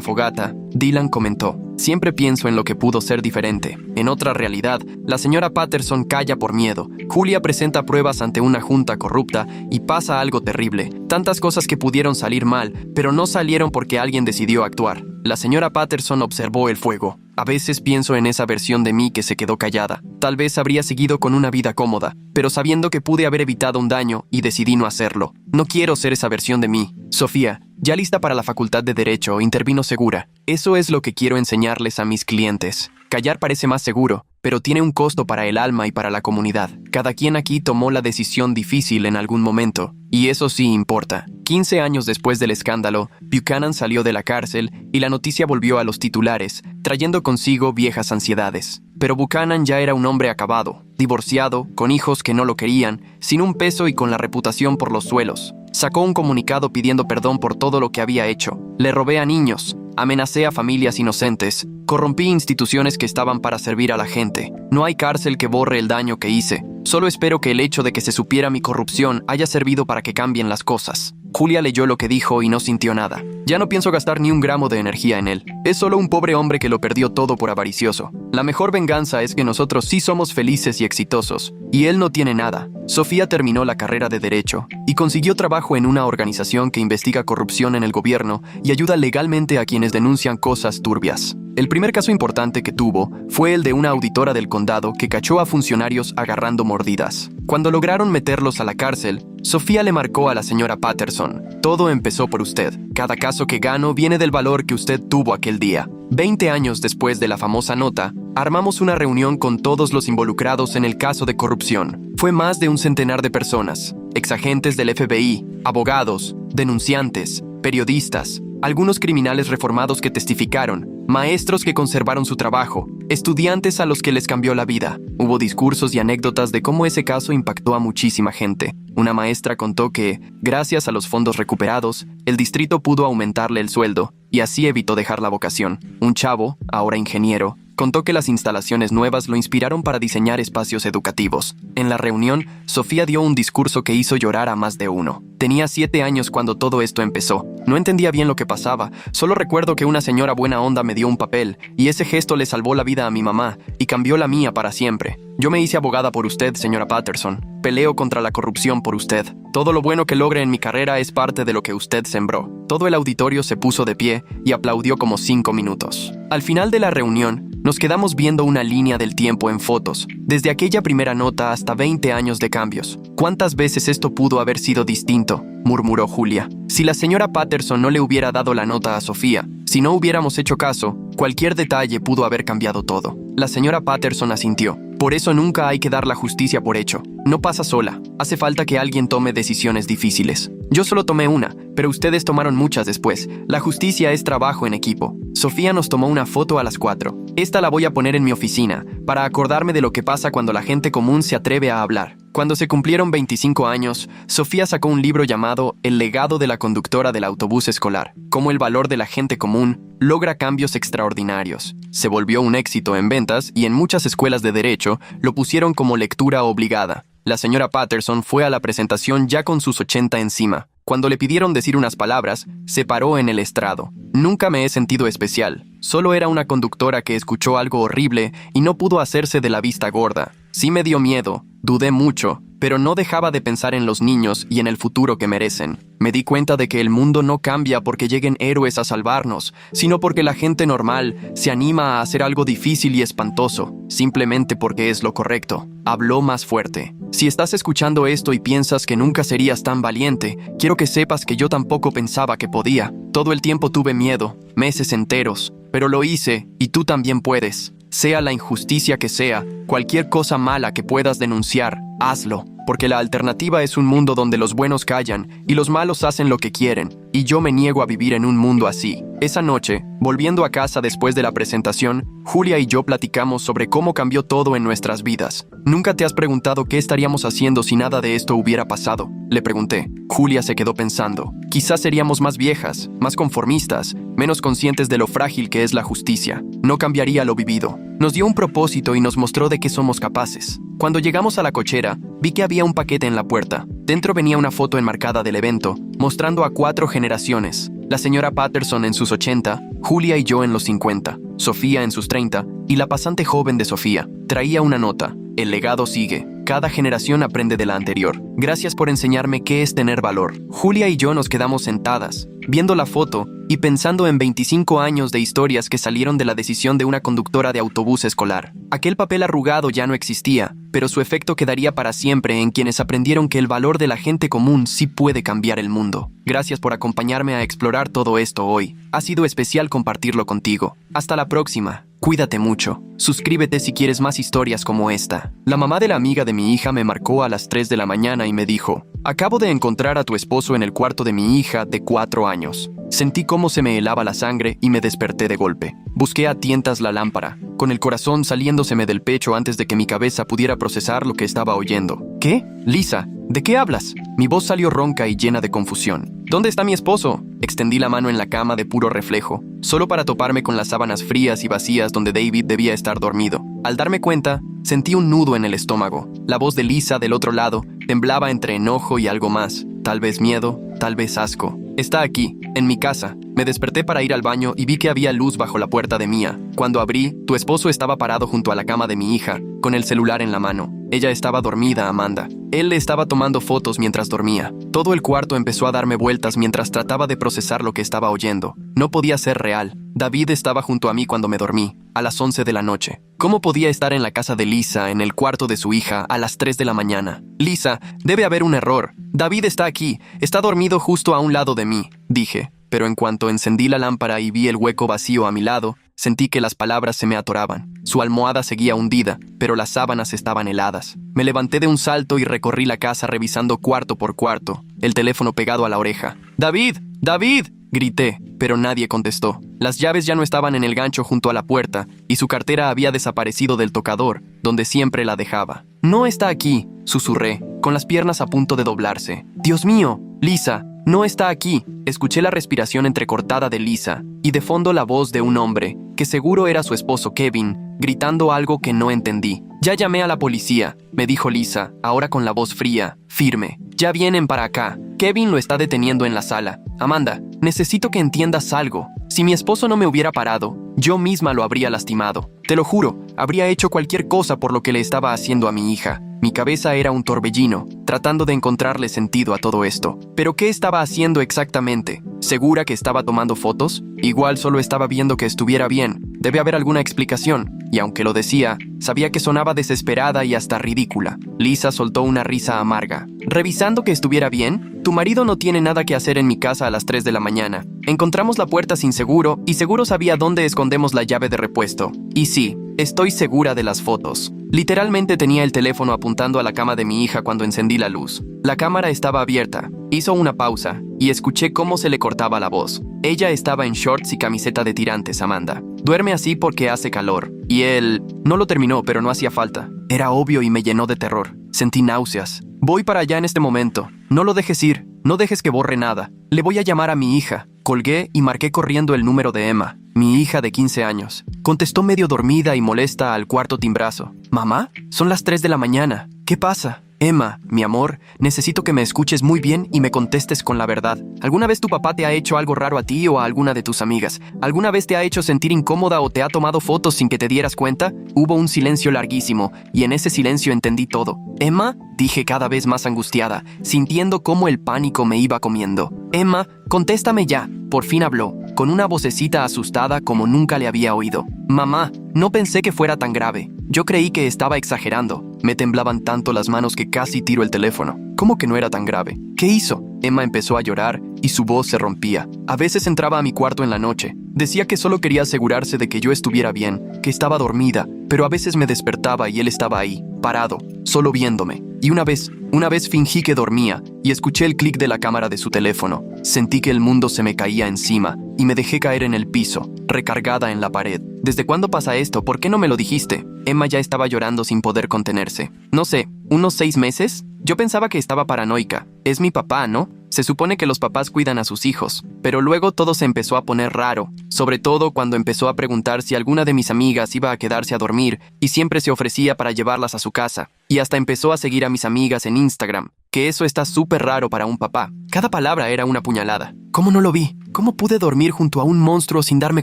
fogata, Dylan comentó: «Siempre pienso en lo que pudo ser diferente. En otra realidad, la señora Patterson calla por miedo. Julia presenta pruebas ante una junta corrupta y pasa algo terrible. Tantas cosas que pudieron salir mal, pero no salieron porque alguien decidió actuar. La señora Patterson observó el fuego. A veces pienso en esa versión de mí que se quedó callada. Tal vez habría seguido con una vida cómoda, pero sabiendo que pude haber evitado un daño y decidí no hacerlo. No quiero ser esa versión de mí». Sofía, ya lista para la Facultad de Derecho, intervino segura: «Eso es lo que quiero enseñarles a mis clientes. Callar parece más seguro, pero tiene un costo para el alma y para la comunidad. Cada quien aquí tomó la decisión difícil en algún momento, y eso sí importa». 15 años después del escándalo, Buchanan salió de la cárcel y la noticia volvió a los titulares, trayendo consigo viejas ansiedades. Pero Buchanan ya era un hombre acabado, divorciado, con hijos que no lo querían, sin un peso y con la reputación por los suelos. Sacó un comunicado pidiendo perdón por todo lo que había hecho. «Le robé a niños, amenacé a familias inocentes, corrompí instituciones que estaban para servir a la gente. No hay cárcel que borre el daño que hice. Solo espero que el hecho de que se supiera mi corrupción haya servido para que cambien las cosas». Julia leyó lo que dijo y no sintió nada. «Ya no pienso gastar ni un gramo de energía en él. Es solo un pobre hombre que lo perdió todo por avaricioso. La mejor venganza es que nosotros sí somos felices y exitosos, y él no tiene nada». Sofía terminó la carrera de Derecho y consiguió trabajo en una organización que investiga corrupción en el gobierno y ayuda legalmente a quienes denuncian cosas turbias. El primer caso importante que tuvo fue el de una auditora del condado que cachó a funcionarios agarrando mordidas. Cuando lograron meterlos a la cárcel, Sofía le marcó a la señora Patterson: «Todo empezó por usted. Cada caso que gano viene del valor que usted tuvo aquel día». 20 años después de la famosa nota, armamos una reunión con todos los involucrados en el caso de corrupción. Fue más de un centenar de personas: exagentes del FBI, abogados, denunciantes, periodistas, algunos criminales reformados que testificaron, maestros que conservaron su trabajo, estudiantes a los que les cambió la vida. Hubo discursos y anécdotas de cómo ese caso impactó a muchísima gente. Una maestra contó que, gracias a los fondos recuperados, el distrito pudo aumentarle el sueldo y así evitó dejar la vocación. Un chavo, ahora ingeniero, contó que las instalaciones nuevas lo inspiraron para diseñar espacios educativos. En la reunión, Sofía dio un discurso que hizo llorar a más de uno. Tenía 7 años cuando todo esto empezó. No entendía bien lo que pasaba, solo recuerdo que una señora buena onda me dio un papel, y ese gesto le salvó la vida a mi mamá, y cambió la mía para siempre. Yo me hice abogada por usted, señora Patterson. Peleo contra la corrupción por usted. Todo lo bueno que logre en mi carrera es parte de lo que usted sembró. Todo el auditorio se puso de pie y aplaudió como 5 minutos. Al final de la reunión, Nos quedamos viendo una línea del tiempo en fotos, desde aquella primera nota hasta 20 años de cambios. ¿Cuántas veces esto pudo haber sido distinto?, murmuró Julia. Si la señora Patterson no le hubiera dado la nota a Sofía, si no hubiéramos hecho caso, cualquier detalle pudo haber cambiado todo. La señora Patterson asintió. Por eso nunca hay que dar la justicia por hecho. No pasa sola. Hace falta que alguien tome decisiones difíciles. Yo solo tomé una, pero ustedes tomaron muchas después. La justicia es trabajo en equipo. Sofía nos tomó una foto a las 4. Esta la voy a poner en mi oficina, para acordarme de lo que pasa cuando la gente común se atreve a hablar. Cuando se cumplieron 25 años, Sofía sacó un libro llamado El legado de la conductora del autobús escolar, cómo el valor de la gente común logra cambios extraordinarios. Se volvió un éxito en ventas y en muchas escuelas de derecho lo pusieron como lectura obligada. La señora Patterson fue a la presentación ya con sus 80 encima. Cuando le pidieron decir unas palabras, se paró en el estrado. Nunca me he sentido especial. Solo era una conductora que escuchó algo horrible y no pudo hacerse de la vista gorda. Sí me dio miedo, dudé mucho, pero no dejaba de pensar en los niños y en el futuro que merecen. Me di cuenta de que el mundo no cambia porque lleguen héroes a salvarnos, sino porque la gente normal se anima a hacer algo difícil y espantoso, simplemente porque es lo correcto. Habló más fuerte. Si estás escuchando esto y piensas que nunca serías tan valiente, quiero que sepas que yo tampoco pensaba que podía. Todo el tiempo tuve miedo, meses enteros, pero lo hice y tú también puedes. Sea la injusticia que sea, cualquier cosa mala que puedas denunciar, hazlo, porque la alternativa es un mundo donde los buenos callan y los malos hacen lo que quieren, y yo me niego a vivir en un mundo así. Esa noche, volviendo a casa después de la presentación, Julia y yo platicamos sobre cómo cambió todo en nuestras vidas. ¿Nunca te has preguntado qué estaríamos haciendo si nada de esto hubiera pasado?, le pregunté. Julia se quedó pensando. Quizás seríamos más viejas, más conformistas, menos conscientes de lo frágil que es la justicia. No cambiaría lo vivido. Nos dio un propósito y nos mostró de qué somos capaces. Cuando llegamos a la cochera, vi que había un paquete en la puerta. Dentro venía una foto enmarcada del evento, mostrando a 4 generaciones. La señora Patterson en sus 80, Julia y yo en los 50, Sofía en sus 30 y la pasante joven de Sofía. Traía una nota. El legado sigue. Cada generación aprende de la anterior. Gracias por enseñarme qué es tener valor. Julia y yo nos quedamos sentadas, viendo la foto y pensando en 25 años de historias que salieron de la decisión de una conductora de autobús escolar. Aquel papel arrugado ya no existía, pero su efecto quedaría para siempre en quienes aprendieron que el valor de la gente común sí puede cambiar el mundo. Gracias por acompañarme a explorar todo esto hoy. Ha sido especial compartirlo contigo. Hasta la próxima. Cuídate mucho. Suscríbete si quieres más historias como esta. La mamá de la amiga de mi hija me marcó a las 3 de la mañana y me dijo: acabo de encontrar a tu esposo en el cuarto de mi hija de 4 años. Sentí cómo se me helaba la sangre y me desperté de golpe. Busqué a tientas la lámpara, con el corazón saliéndoseme del pecho antes de que mi cabeza pudiera procesar lo que estaba oyendo. ¿Qué? Lisa, ¿de qué hablas? Mi voz salió ronca y llena de confusión. ¿Dónde está mi esposo? Extendí la mano en la cama de puro reflejo, solo para toparme con las sábanas frías y vacías donde David debía estar dormido. Al darme cuenta, sentí un nudo en el estómago. La voz de Lisa del otro lado temblaba entre enojo y algo más. Tal vez miedo, tal vez asco. Está aquí, en mi casa. Me desperté para ir al baño y vi que había luz bajo la puerta de Mía. Cuando abrí, tu esposo estaba parado junto a la cama de mi hija, con el celular en la mano. Ella estaba dormida, Amanda. Él le estaba tomando fotos mientras dormía. Todo el cuarto empezó a darme vueltas mientras trataba de procesar lo que estaba oyendo. No podía ser real. David estaba junto a mí cuando me dormí, a las 11 de la noche. ¿Cómo podía estar en la casa de Lisa, en el cuarto de su hija, a las 3 de la mañana? Lisa, debe haber un error. David está aquí, está dormido justo a un lado de mí, dije. Pero en cuanto encendí la lámpara y vi el hueco vacío a mi lado, sentí que las palabras se me atoraban. Su almohada seguía hundida, pero las sábanas estaban heladas. Me levanté de un salto y recorrí la casa revisando cuarto por cuarto, el teléfono pegado a la oreja. ¡David! ¡David!, grité, pero nadie contestó. Las llaves ya no estaban en el gancho junto a la puerta, y su cartera había desaparecido del tocador, donde siempre la dejaba. «No está aquí», susurré, con las piernas a punto de doblarse. «Dios mío, Lisa, no está aquí». Escuché la respiración entrecortada de Lisa, y de fondo la voz de un hombre, que seguro era su esposo Kevin, gritando algo que no entendí. «Ya llamé a la policía», me dijo Lisa, ahora con la voz fría, firme. «Ya vienen para acá. Kevin lo está deteniendo en la sala. Amanda, necesito que entiendas algo. Si mi esposo no me hubiera parado, yo misma lo habría lastimado. Te lo juro, habría hecho cualquier cosa por lo que le estaba haciendo a mi hija». Mi cabeza era un torbellino, tratando de encontrarle sentido a todo esto. ¿Pero qué estaba haciendo exactamente? ¿Segura que estaba tomando fotos? Igual solo estaba viendo que estuviera bien. Debe haber alguna explicación. Y aunque lo decía, sabía que sonaba desesperada y hasta ridícula. Lisa soltó una risa amarga. ¿Revisando que estuviera bien? Tu marido no tiene nada que hacer en mi casa a las 3 de la mañana. Encontramos la puerta sin seguro y seguro sabía dónde escondemos la llave de repuesto. Y sí, estoy segura de las fotos. Literalmente tenía el teléfono apuntando a la cama de mi hija cuando encendí la luz. La cámara estaba abierta. Hizo una pausa y escuché cómo se le cortaba la voz. Ella estaba en shorts y camiseta de tirantes, Amanda. Duerme así porque hace calor. Y él no lo terminó, pero no hacía falta. Era obvio y me llenó de terror. Sentí náuseas. Voy para allá en este momento. No lo dejes ir. No dejes que borre nada. Le voy a llamar a mi hija. Colgué y marqué corriendo el número de Emma, mi hija de 15 años. Contestó medio dormida y molesta al cuarto timbrazo. ¿Mamá? Son las 3 de la mañana. ¿Qué pasa? Emma, mi amor, necesito que me escuches muy bien y me contestes con la verdad. ¿Alguna vez tu papá te ha hecho algo raro a ti o a alguna de tus amigas? ¿Alguna vez te ha hecho sentir incómoda o te ha tomado fotos sin que te dieras cuenta? Hubo un silencio larguísimo y en ese silencio entendí todo. ¿Emma? Dije cada vez más angustiada, sintiendo cómo el pánico me iba comiendo. Emma, contéstame ya. Por fin habló, con una vocecita asustada como nunca le había oído. Mamá, no pensé que fuera tan grave. Yo creí que estaba exagerando. Me temblaban tanto las manos que casi tiro el teléfono. ¿Cómo que no era tan grave? ¿Qué hizo? Emma empezó a llorar y su voz se rompía. A veces entraba a mi cuarto en la noche. Decía que solo quería asegurarse de que yo estuviera bien, que estaba dormida, pero a veces me despertaba y él estaba ahí, parado, solo viéndome. Y una vez fingí que dormía y escuché el clic de la cámara de su teléfono. Sentí que el mundo se me caía encima y me dejé caer en el piso, recargada en la pared. ¿Desde cuándo pasa esto? ¿Por qué no me lo dijiste? Emma ya estaba llorando sin poder contenerse. No sé, ¿unos 6 meses? Yo pensaba que estaba paranoica. Es mi papá, ¿no? Se supone que los papás cuidan a sus hijos, pero luego todo se empezó a poner raro, sobre todo cuando empezó a preguntar si alguna de mis amigas iba a quedarse a dormir y siempre se ofrecía para llevarlas a su casa, y hasta empezó a seguir a mis amigas en Instagram, que eso está súper raro para un papá. Cada palabra era una puñalada. ¿Cómo no lo vi? ¿Cómo pude dormir junto a un monstruo sin darme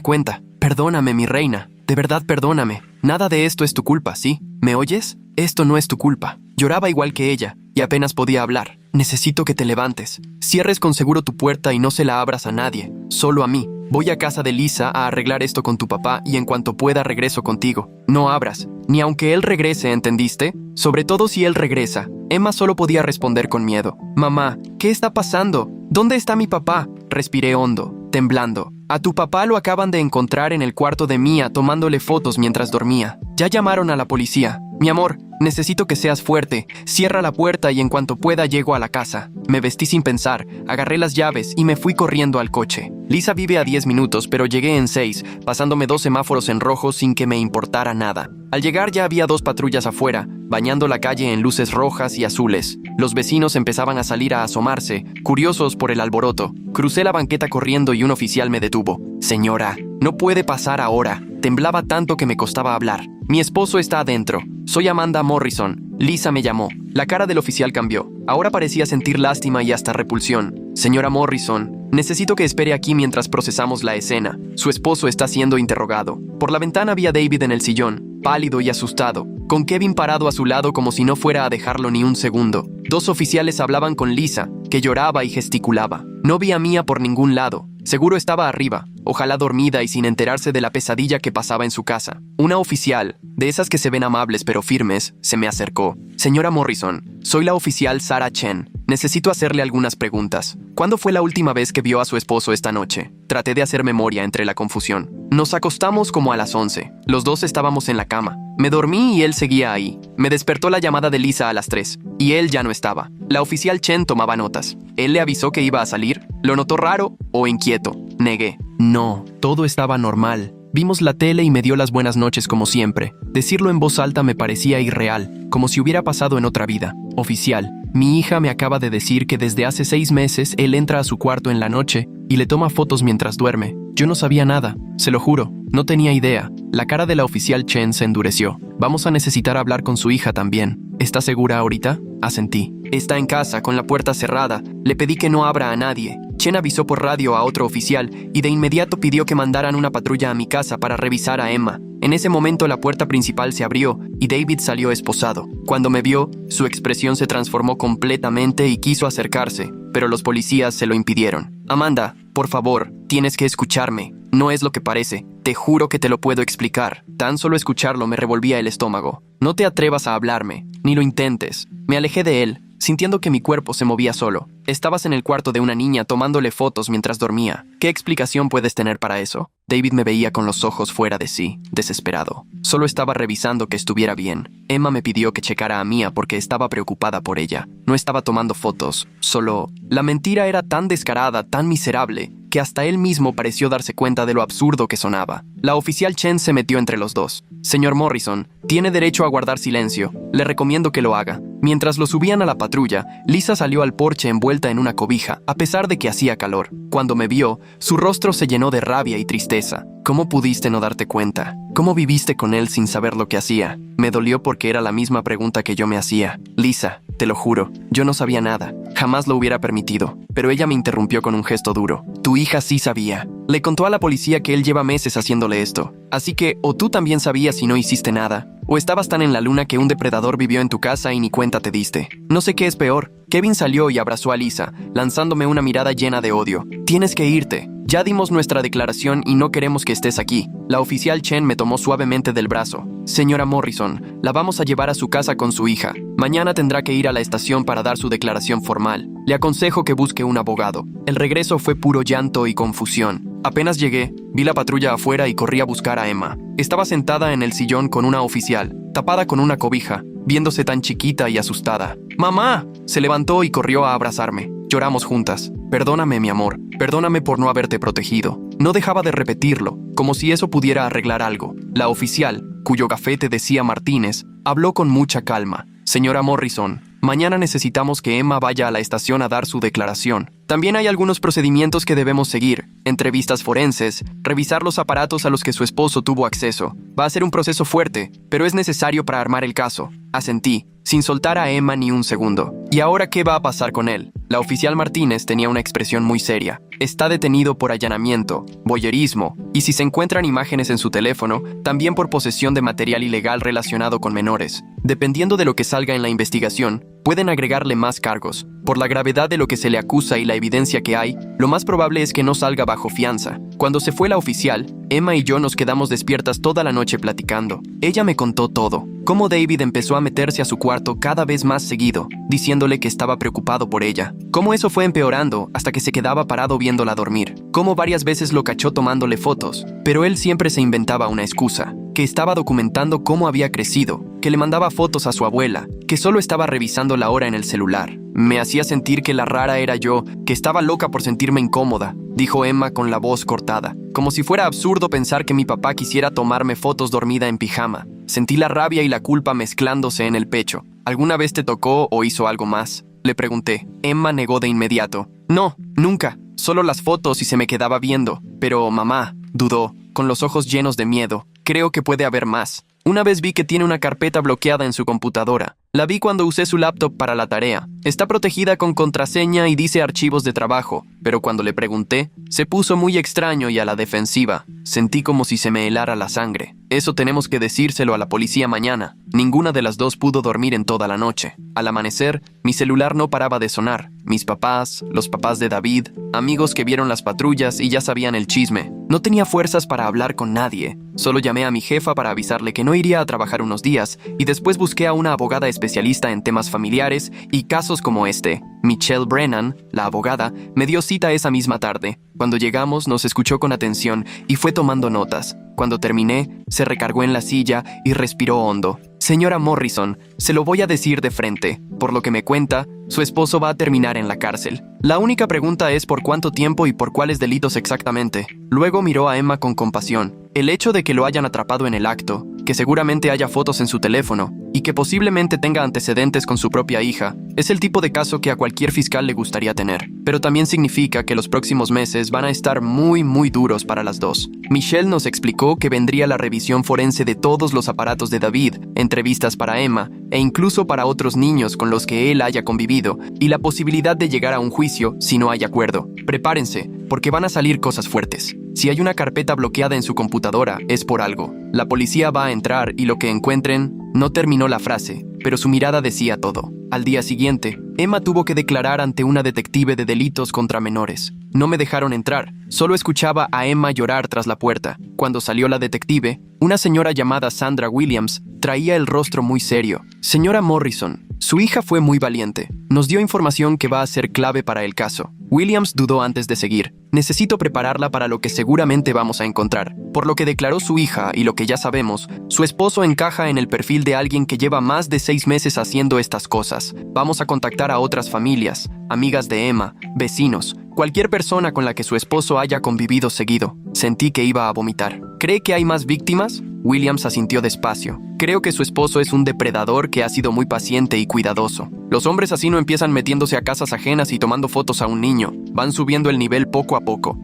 cuenta? Perdóname, mi reina, de verdad perdóname. Nada de esto es tu culpa, ¿sí? ¿Me oyes? Esto no es tu culpa. Lloraba igual que ella, y apenas podía hablar. Necesito que te levantes. Cierres con seguro tu puerta y no se la abras a nadie, solo a mí. Voy a casa de Lisa a arreglar esto con tu papá y en cuanto pueda regreso contigo. No abras, ni aunque él regrese, ¿entendiste? Sobre todo si él regresa. Emma solo podía responder con miedo. Mamá, ¿qué está pasando? ¿Dónde está mi papá? Respiré hondo, temblando. A tu papá lo acaban de encontrar en el cuarto de Mia tomándole fotos mientras dormía. Ya llamaron a la policía. Mi amor, necesito que seas fuerte. Cierra la puerta y en cuanto pueda llego a la casa. Me vestí sin pensar, agarré las llaves y me fui corriendo al coche. Lisa vive a 10 minutos, pero llegué en 6, pasándome 2 semáforos en rojo sin que me importara nada. Al llegar ya había 2 patrullas afuera, bañando la calle en luces rojas y azules. Los vecinos empezaban a salir a asomarse, curiosos por el alboroto. Crucé la banqueta corriendo y un oficial me detuvo. Señora, no puede pasar ahora. Temblaba tanto que me costaba hablar. Mi esposo está adentro. Soy Amanda Morrison. Lisa me llamó. La cara del oficial cambió. Ahora parecía sentir lástima y hasta repulsión. Señora Morrison, necesito que espere aquí mientras procesamos la escena. Su esposo está siendo interrogado. Por la ventana vi a David en el sillón, pálido y asustado, con Kevin parado a su lado como si no fuera a dejarlo ni un segundo. 2 oficiales hablaban con Lisa, que lloraba y gesticulaba. No vi a Mia por ningún lado. Seguro estaba arriba, ojalá dormida y sin enterarse de la pesadilla que pasaba en su casa. Una oficial, de esas que se ven amables pero firmes, se me acercó. Señora Morrison, soy la oficial Sarah Chen. Necesito hacerle algunas preguntas. ¿Cuándo fue la última vez que vio a su esposo esta noche? Traté de hacer memoria entre la confusión. Nos acostamos como a las 11. Los 2 estábamos en la cama. Me dormí y él seguía ahí. Me despertó la llamada de Lisa a las 3. Y él ya no estaba. La oficial Chen tomaba notas. ¿Él le avisó que iba a salir? ¿Lo notó raro o inquieto? Negué. No, todo estaba normal. Vimos la tele y me dio las buenas noches como siempre. Decirlo en voz alta me parecía irreal, como si hubiera pasado en otra vida. Oficial, mi hija me acaba de decir que desde hace 6 meses él entra a su cuarto en la noche y le toma fotos mientras duerme. Yo no sabía nada, se lo juro, no tenía idea. La cara de la oficial Chen se endureció. Vamos a necesitar hablar con su hija también. ¿Está segura ahorita? Asentí. Está en casa, con la puerta cerrada. Le pedí que no abra a nadie. Chen avisó por radio a otro oficial y de inmediato pidió que mandaran una patrulla a mi casa para revisar a Emma. En ese momento la puerta principal se abrió y David salió esposado. Cuando me vio, su expresión se transformó completamente y quiso acercarse, pero los policías se lo impidieron. Amanda, por favor, tienes que escucharme. No es lo que parece. Te juro que te lo puedo explicar. Tan solo escucharlo me revolvía el estómago. No te atrevas a hablarme, ni lo intentes. Me alejé de él, sintiendo que mi cuerpo se movía solo. Estabas en el cuarto de una niña tomándole fotos mientras dormía. ¿Qué explicación puedes tener para eso? David me veía con los ojos fuera de sí, desesperado. Solo estaba revisando que estuviera bien. Emma me pidió que checara a Mia porque estaba preocupada por ella. No estaba tomando fotos, solo... La mentira era tan descarada, tan miserable, que hasta él mismo pareció darse cuenta de lo absurdo que sonaba. La oficial Chen se metió entre los dos. Señor Morrison, tiene derecho a guardar silencio. Le recomiendo que lo haga. Mientras lo subían a la patrulla, Lisa salió al porche envuelta en una cobija, a pesar de que hacía calor. Cuando me vio, su rostro se llenó de rabia y tristeza. ¿Cómo pudiste no darte cuenta? ¿Cómo viviste con él sin saber lo que hacía? Me dolió porque era la misma pregunta que yo me hacía. Lisa, te lo juro, yo no sabía nada. Jamás lo hubiera permitido. Pero ella me interrumpió con un gesto duro. Tu hija sí sabía. Le contó a la policía que él lleva meses haciéndole esto. Así que, o tú también sabías y no hiciste nada, o estabas tan en la luna que un depredador vivió en tu casa y ni cuenta te diste. No sé qué es peor. Kevin salió y abrazó a Lisa, lanzándome una mirada llena de odio. Tienes que irte. Ya dimos nuestra declaración y no queremos que estés aquí. La oficial Chen me tomó suavemente del brazo. Señora Morrison, la vamos a llevar a su casa con su hija. Mañana tendrá que ir a la estación para dar su declaración formal. Le aconsejo que busque un abogado. El regreso fue puro llanto y confusión. Apenas llegué, vi la patrulla afuera y corrí a buscar a Emma. Estaba sentada en el sillón con una oficial, tapada con una cobija, viéndose tan chiquita y asustada. ¡Mamá! Se levantó y corrió a abrazarme. Lloramos juntas. Perdóname, mi amor. Perdóname por no haberte protegido. No dejaba de repetirlo, como si eso pudiera arreglar algo. La oficial, cuyo gafete decía Martínez, habló con mucha calma. Señora Morrison, mañana necesitamos que Emma vaya a la estación a dar su declaración. También hay algunos procedimientos que debemos seguir. Entrevistas forenses, revisar los aparatos a los que su esposo tuvo acceso. Va a ser un proceso fuerte, pero es necesario para armar el caso. Asentí, sin soltar a Emma ni un segundo. ¿Y ahora qué va a pasar con él? La oficial Martínez tenía una expresión muy seria. Está detenido por allanamiento, voyerismo, y si se encuentran imágenes en su teléfono, también por posesión de material ilegal relacionado con menores. Dependiendo de lo que salga en la investigación, pueden agregarle más cargos. Por la gravedad de lo que se le acusa y la evidencia que hay, lo más probable es que no salga bajo fianza. Cuando se fue la oficial, Emma y yo nos quedamos despiertas toda la noche platicando. Ella me contó todo. Cómo David empezó a meterse a su cuarto cada vez más seguido, diciéndole que estaba preocupado por ella. Cómo eso fue empeorando hasta que se quedaba parado viéndola dormir. Cómo varias veces lo cachó tomándole fotos, pero él siempre se inventaba una excusa. Que estaba documentando cómo había crecido, que le mandaba fotos a su abuela, que solo estaba revisando la hora en el celular. Me hacía sentir que la rara era yo, que estaba loca por sentirme incómoda, dijo Emma con la voz cortada, como si fuera absurdo pensar que mi papá quisiera tomarme fotos dormida en pijama. Sentí la rabia y la culpa mezclándose en el pecho. ¿Alguna vez te tocó o hizo algo más? Le pregunté. Emma negó de inmediato. No, nunca. Solo las fotos y se me quedaba viendo. Pero mamá, dudó, con los ojos llenos de miedo. Creo que puede haber más. Una vez vi que tiene una carpeta bloqueada en su computadora. La vi cuando usé su laptop para la tarea. Está protegida con contraseña y dice archivos de trabajo, pero cuando le pregunté, se puso muy extraño y a la defensiva. Sentí como si se me helara la sangre. Eso tenemos que decírselo a la policía mañana. Ninguna de las dos pudo dormir en toda la noche. Al amanecer, mi celular no paraba de sonar. Mis papás, los papás de David, amigos que vieron las patrullas y ya sabían el chisme. No tenía fuerzas para hablar con nadie. Solo llamé a mi jefa para avisarle que no iría a trabajar unos días y después busqué a una abogada especialista en temas familiares y casos como este. Michelle Brennan, la abogada, me dio cita esa misma tarde. Cuando llegamos nos escuchó con atención y fue tomando notas. Cuando terminé, se recargó en la silla y respiró hondo. Señora Morrison, se lo voy a decir de frente. Por lo que me cuenta, su esposo va a terminar en la cárcel. La única pregunta es por cuánto tiempo y por cuáles delitos exactamente. Luego miró a Emma con compasión. El hecho de que lo hayan atrapado en el acto, que seguramente haya fotos en su teléfono y que posiblemente tenga antecedentes con su propia hija, es el tipo de caso que a cualquier fiscal le gustaría tener. Pero también significa que los próximos meses van a estar muy duros para las dos. Michelle nos explicó que vendría la revisión forense de todos los aparatos de David, entrevistas para Emma e incluso para otros niños con los que él haya convivido y la posibilidad de llegar a un juicio si no hay acuerdo. Prepárense, porque van a salir cosas fuertes. Si hay una carpeta bloqueada en su computadora, es por algo. La policía va a entrar y lo que encuentren... No terminó la frase, pero su mirada decía todo. Al día siguiente, Emma tuvo que declarar ante una detective de delitos contra menores. No me dejaron entrar, solo escuchaba a Emma llorar tras la puerta. Cuando salió la detective, una señora llamada Sandra Williams traía el rostro muy serio. Señora Morrison, su hija fue muy valiente. Nos dio información que va a ser clave para el caso. Williams dudó antes de seguir. Necesito prepararla para lo que seguramente vamos a encontrar. Por lo que declaró su hija y lo que ya sabemos, su esposo encaja en el perfil de alguien que lleva más de 6 meses haciendo estas cosas. Vamos a contactar a otras familias, amigas de Emma, vecinos, cualquier persona con la que su esposo haya convivido seguido. Sentí que iba a vomitar. ¿Cree que hay más víctimas? Williams asintió despacio. Creo que su esposo es un depredador que ha sido muy paciente y cuidadoso. Los hombres así no empiezan metiéndose a casas ajenas y tomando fotos a un niño. Van subiendo el nivel poco a poco,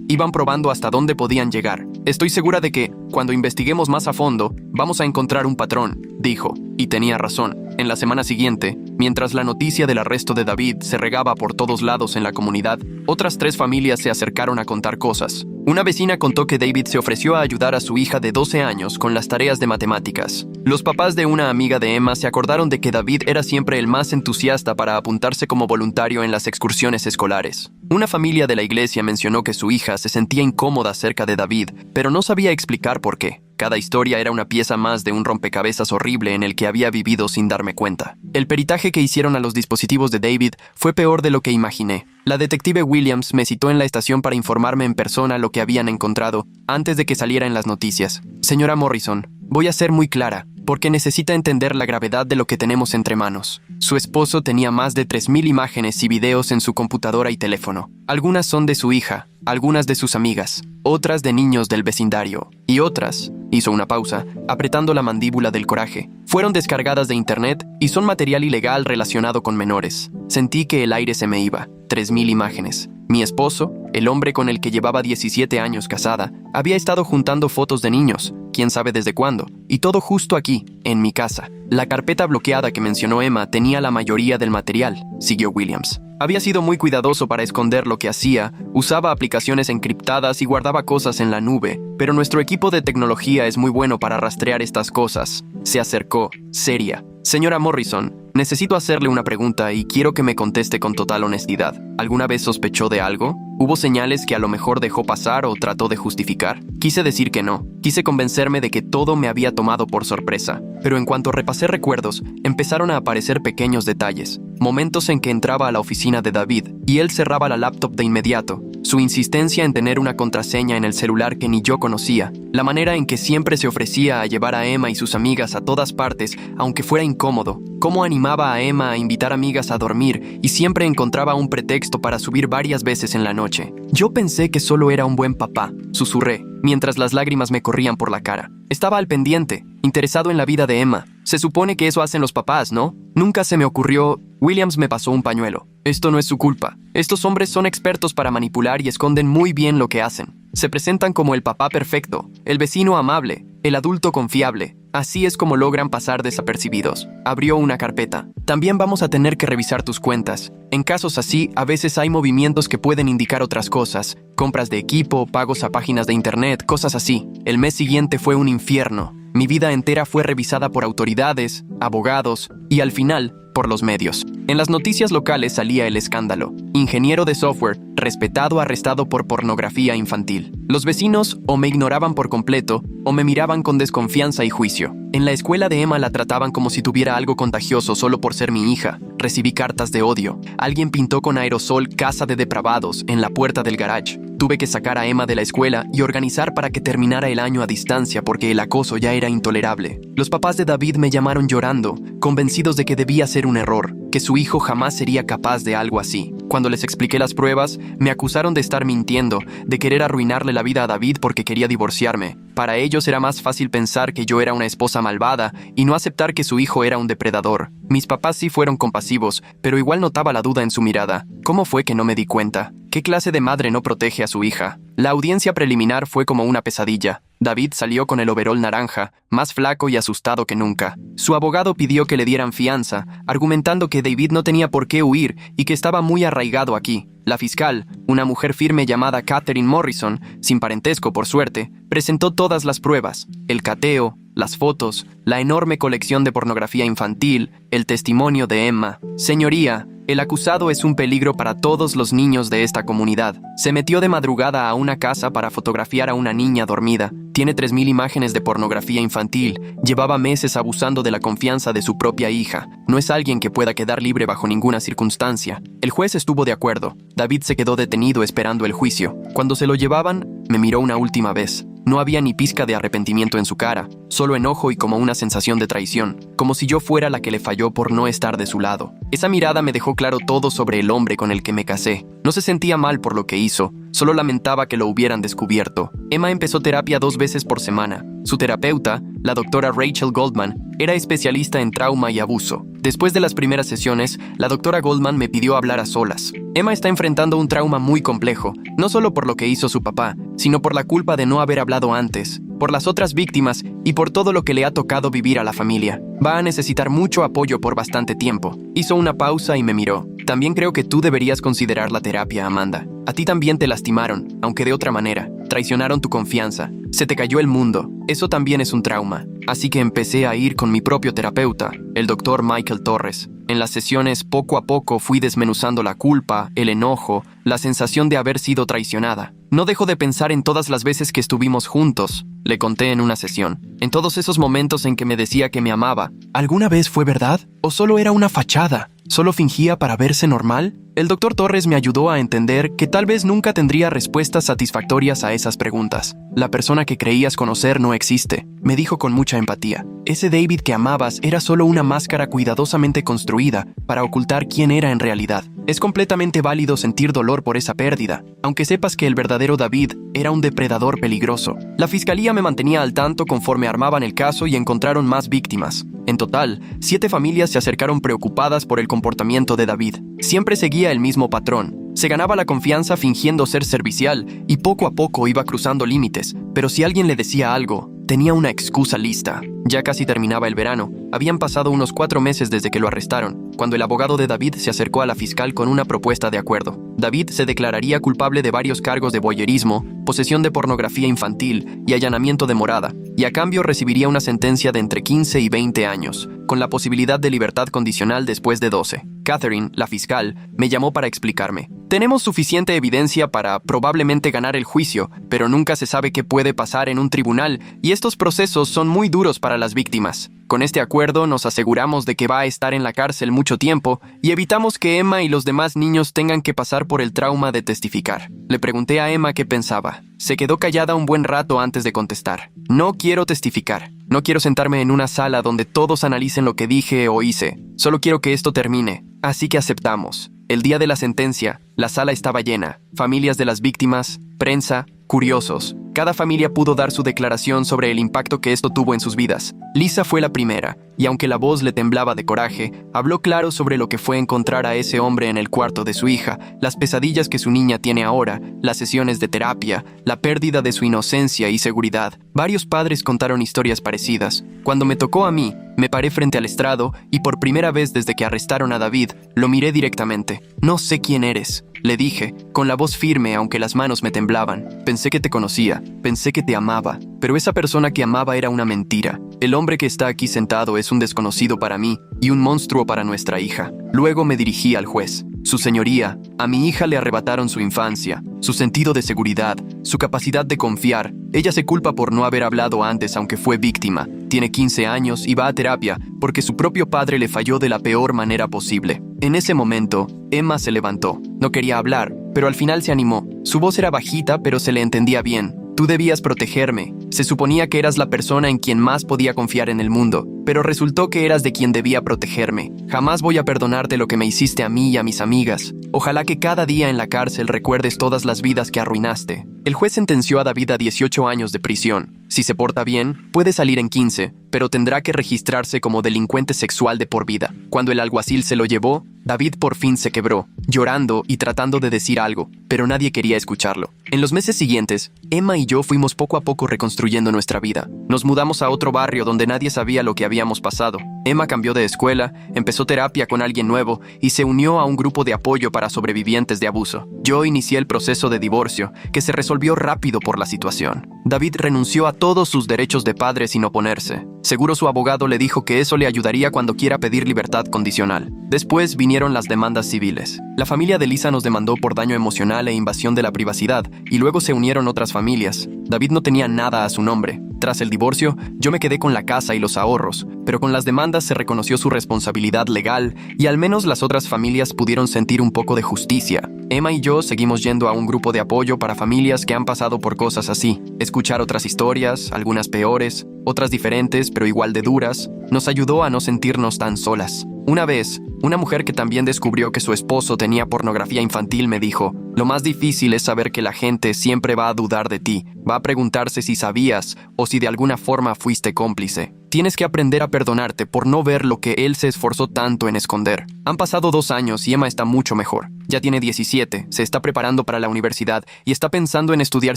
iban probando hasta dónde podían llegar. Estoy segura de que, cuando investiguemos más a fondo, vamos a encontrar un patrón, dijo, y tenía razón. En la semana siguiente, mientras la noticia del arresto de David se regaba por todos lados en la comunidad, otras 3 familias se acercaron a contar cosas. Una vecina contó que David se ofreció a ayudar a su hija de 12 años con las tareas de matemáticas. Los papás de una amiga de Emma se acordaron de que David era siempre el más entusiasta para apuntarse como voluntario en las excursiones escolares. Una familia de la iglesia mencionó que su hija se sentía incómoda cerca de David, pero no sabía explicar por qué. Cada historia era una pieza más de un rompecabezas horrible en el que había vivido sin darme cuenta. El peritaje que hicieron a los dispositivos de David fue peor de lo que imaginé. La detective Williams me citó en la estación para informarme en persona lo que habían encontrado antes de que saliera en las noticias. Señora Morrison, voy a ser muy clara, porque necesita entender la gravedad de lo que tenemos entre manos. Su esposo tenía más de 3,000 imágenes y videos en su computadora y teléfono. Algunas son de su hija, algunas de sus amigas, otras de niños del vecindario, y otras, hizo una pausa, apretando la mandíbula del coraje, fueron descargadas de internet y son material ilegal relacionado con menores. Sentí que el aire se me iba. 3,000 imágenes. Mi esposo, el hombre con el que llevaba 17 años casada, había estado juntando fotos de niños, quién sabe desde cuándo, y todo justo aquí, en mi casa. La carpeta bloqueada que mencionó Emma tenía la mayoría del material, siguió Williams. Había sido muy cuidadoso para esconder lo que hacía, usaba aplicaciones encriptadas y guardaba cosas en la nube, pero nuestro equipo de tecnología es muy bueno para rastrear estas cosas. Se acercó, seria. Señora Morrison, necesito hacerle una pregunta y quiero que me conteste con total honestidad. ¿Alguna vez sospechó de algo? ¿Hubo señales que a lo mejor dejó pasar o trató de justificar? Quise decir que no. Quise convencerme de que todo me había tomado por sorpresa. Pero en cuanto repasé recuerdos, empezaron a aparecer pequeños detalles. Momentos en que entraba a la oficina de David y él cerraba la laptop de inmediato. Su insistencia en tener una contraseña en el celular que ni yo conocía. La manera en que siempre se ofrecía a llevar a Emma y sus amigas a todas partes, aunque fuera incómodo. Cómo animaba a Emma a invitar amigas a dormir y siempre encontraba un pretexto para subir varias veces en la noche. Yo pensé que solo era un buen papá, susurré, mientras las lágrimas me corrían por la cara. Estaba al pendiente, interesado en la vida de Emma. Se supone que eso hacen los papás, ¿no? Nunca se me ocurrió... Williams me pasó un pañuelo. Esto no es su culpa. Estos hombres son expertos para manipular y esconden muy bien lo que hacen. Se presentan como el papá perfecto, el vecino amable, el adulto confiable. Así es como logran pasar desapercibidos. Abrió una carpeta. También vamos a tener que revisar tus cuentas. En casos así, a veces hay movimientos que pueden indicar otras cosas. Compras de equipo, pagos a páginas de internet, cosas así. El mes siguiente fue un infierno. Mi vida entera fue revisada por autoridades, abogados y, al final, por los medios. En las noticias locales salía el escándalo. Ingeniero de software, respetado, arrestado por pornografía infantil. Los vecinos o me ignoraban por completo o me miraban con desconfianza y juicio. En la escuela de Emma la trataban como si tuviera algo contagioso solo por ser mi hija. Recibí cartas de odio. Alguien pintó con aerosol casa de depravados en la puerta del garage. Tuve que sacar a Emma de la escuela y organizar para que terminara el año a distancia porque el acoso ya era intolerable. Los papás de David me llamaron llorando, convencidos de que debía ser un error, que su hijo jamás sería capaz de algo así. Cuando les expliqué las pruebas, me acusaron de estar mintiendo, de querer arruinarle la vida a David porque quería divorciarme. Para ellos era más fácil pensar que yo era una esposa malvada y no aceptar que su hijo era un depredador. Mis papás sí fueron compasivos, pero igual notaba la duda en su mirada. ¿Cómo fue que no me di cuenta? ¿Qué clase de madre no protege a su hija? La audiencia preliminar fue como una pesadilla. David salió con el overol naranja, más flaco y asustado que nunca. Su abogado pidió que le dieran fianza, argumentando que David no tenía por qué huir y que estaba muy arraigado aquí. La fiscal, una mujer firme llamada Catherine Morrison, sin parentesco por suerte, presentó todas las pruebas: el cateo, las fotos, la enorme colección de pornografía infantil, el testimonio de Emma. Señoría, el acusado es un peligro para todos los niños de esta comunidad. Se metió de madrugada a una casa para fotografiar a una niña dormida. Tiene 3.000 imágenes de pornografía infantil. Llevaba meses abusando de la confianza de su propia hija. No es alguien que pueda quedar libre bajo ninguna circunstancia. El juez estuvo de acuerdo. David se quedó detenido esperando el juicio. Cuando se lo llevaban, me miró una última vez. No había ni pizca de arrepentimiento en su cara, solo enojo y como una sensación de traición, como si yo fuera la que le falló por no estar de su lado. Esa mirada me dejó claro todo sobre el hombre con el que me casé. No se sentía mal por lo que hizo, solo lamentaba que lo hubieran descubierto. Emma empezó terapia 2 veces por semana. Su terapeuta, la doctora Rachel Goldman, era especialista en trauma y abuso. Después de las primeras sesiones, la doctora Goldman me pidió hablar a solas. Emma está enfrentando un trauma muy complejo, no solo por lo que hizo su papá, sino por la culpa de no haber hablado antes, por las otras víctimas y por todo lo que le ha tocado vivir a la familia. Va a necesitar mucho apoyo por bastante tiempo. Hizo una pausa y me miró. También creo que tú deberías considerar la terapia, Amanda. A ti también te lastimaron, aunque de otra manera. Traicionaron tu confianza. Se te cayó el mundo. Eso también es un trauma. Así que empecé a ir con mi propio terapeuta, el doctor Michael Torres. En las sesiones, poco a poco fui desmenuzando la culpa, el enojo, la sensación de haber sido traicionada. No dejo de pensar en todas las veces que estuvimos juntos, le conté en una sesión. En todos esos momentos en que me decía que me amaba. ¿Alguna vez fue verdad? ¿O solo era una fachada? ¿Solo fingía para verse normal? El doctor Torres me ayudó a entender que tal vez nunca tendría respuestas satisfactorias a esas preguntas. La persona que creías conocer no existe, me dijo con mucha empatía. Ese David que amabas era solo una máscara cuidadosamente construida para ocultar quién era en realidad. Es completamente válido sentir dolor por esa pérdida, aunque sepas que el verdadero David era un depredador peligroso. La fiscalía me mantenía al tanto conforme armaban el caso y encontraron más víctimas. En total, 7 familias se acercaron preocupadas por el comportamiento de David. Siempre seguía el mismo patrón. Se ganaba la confianza fingiendo ser servicial y poco a poco iba cruzando límites, pero si alguien le decía algo, tenía una excusa lista. Ya casi terminaba el verano. Habían pasado unos 4 meses desde que lo arrestaron, cuando el abogado de David se acercó a la fiscal con una propuesta de acuerdo. David se declararía culpable de varios cargos de voyerismo, posesión de pornografía infantil y allanamiento de morada, y a cambio recibiría una sentencia de entre 15 y 20 años, con la posibilidad de libertad condicional después de 12. Catherine, la fiscal, me llamó para explicarme. Tenemos suficiente evidencia para probablemente ganar el juicio, pero nunca se sabe qué puede pasar en un tribunal y estos procesos son muy duros para las víctimas. Con este acuerdo nos aseguramos de que va a estar en la cárcel mucho tiempo y evitamos que Emma y los demás niños tengan que pasar por el trauma de testificar. Le pregunté a Emma qué pensaba. Se quedó callada un buen rato antes de contestar. No quiero testificar. No quiero sentarme en una sala donde todos analicen lo que dije o hice. Solo quiero que esto termine. Así que aceptamos. El día de la sentencia, la sala estaba llena. Familias de las víctimas, prensa, curiosos. Cada familia pudo dar su declaración sobre el impacto que esto tuvo en sus vidas. Lisa fue la primera, y aunque la voz le temblaba de coraje, habló claro sobre lo que fue encontrar a ese hombre en el cuarto de su hija, las pesadillas que su niña tiene ahora, las sesiones de terapia, la pérdida de su inocencia y seguridad. Varios padres contaron historias parecidas. Cuando me tocó a mí, me paré frente al estrado y por primera vez desde que arrestaron a David, lo miré directamente. No sé quién eres, le dije, con la voz firme aunque las manos me temblaban. Pensé que te conocía, pensé que te amaba, pero esa persona que amaba era una mentira. El hombre que está aquí sentado es un desconocido para mí y un monstruo para nuestra hija. Luego me dirigí al juez. Su señoría, a mi hija le arrebataron su infancia, su sentido de seguridad, su capacidad de confiar. Ella se culpa por no haber hablado antes aunque fue víctima. Tiene 15 años y va a terapia porque su propio padre le falló de la peor manera posible. En ese momento, Emma se levantó. No quería hablar, pero al final se animó. Su voz era bajita, pero se le entendía bien. Tú debías protegerme. Se suponía que eras la persona en quien más podía confiar en el mundo, pero resultó que eras de quien debía protegerme. Jamás voy a perdonarte lo que me hiciste a mí y a mis amigas. Ojalá que cada día en la cárcel recuerdes todas las vidas que arruinaste. El juez sentenció a David a 18 años de prisión. Si se porta bien, puede salir en 15, pero tendrá que registrarse como delincuente sexual de por vida. Cuando el alguacil se lo llevó, David por fin se quebró. llorando y tratando de decir algo, pero nadie quería escucharlo. En los meses siguientes, Emma y yo fuimos poco a poco reconstruyendo nuestra vida. Nos mudamos a otro barrio donde nadie sabía lo que habíamos pasado. Emma cambió de escuela, empezó terapia con alguien nuevo y se unió a un grupo de apoyo para sobrevivientes de abuso. Yo inicié el proceso de divorcio, que se resolvió rápido por la situación. David renunció a todos sus derechos de padre sin oponerse. Seguro su abogado le dijo que eso le ayudaría cuando quiera pedir libertad condicional. Después vinieron las demandas civiles. La familia de Lisa nos demandó por daño emocional e invasión de la privacidad, y luego se unieron otras familias. David no tenía nada a su nombre. Tras el divorcio, yo me quedé con la casa y los ahorros, pero con las demandas se reconoció su responsabilidad legal y al menos las otras familias pudieron sentir un poco de justicia. Emma y yo seguimos yendo a un grupo de apoyo para familias que han pasado por cosas así. Escuchar otras historias, algunas peores, otras diferentes pero igual de duras, nos ayudó a no sentirnos tan solas. Una vez, una mujer que también descubrió que su esposo tenía pornografía infantil me dijo: lo más difícil es saber que la gente siempre va a dudar de ti, va a preguntarse si sabías o si de alguna forma fuiste cómplice. Tienes que aprender a perdonarte por no ver lo que él se esforzó tanto en esconder. Han pasado 2 años y Emma está mucho mejor. Ya tiene 17, se está preparando para la universidad y está pensando en estudiar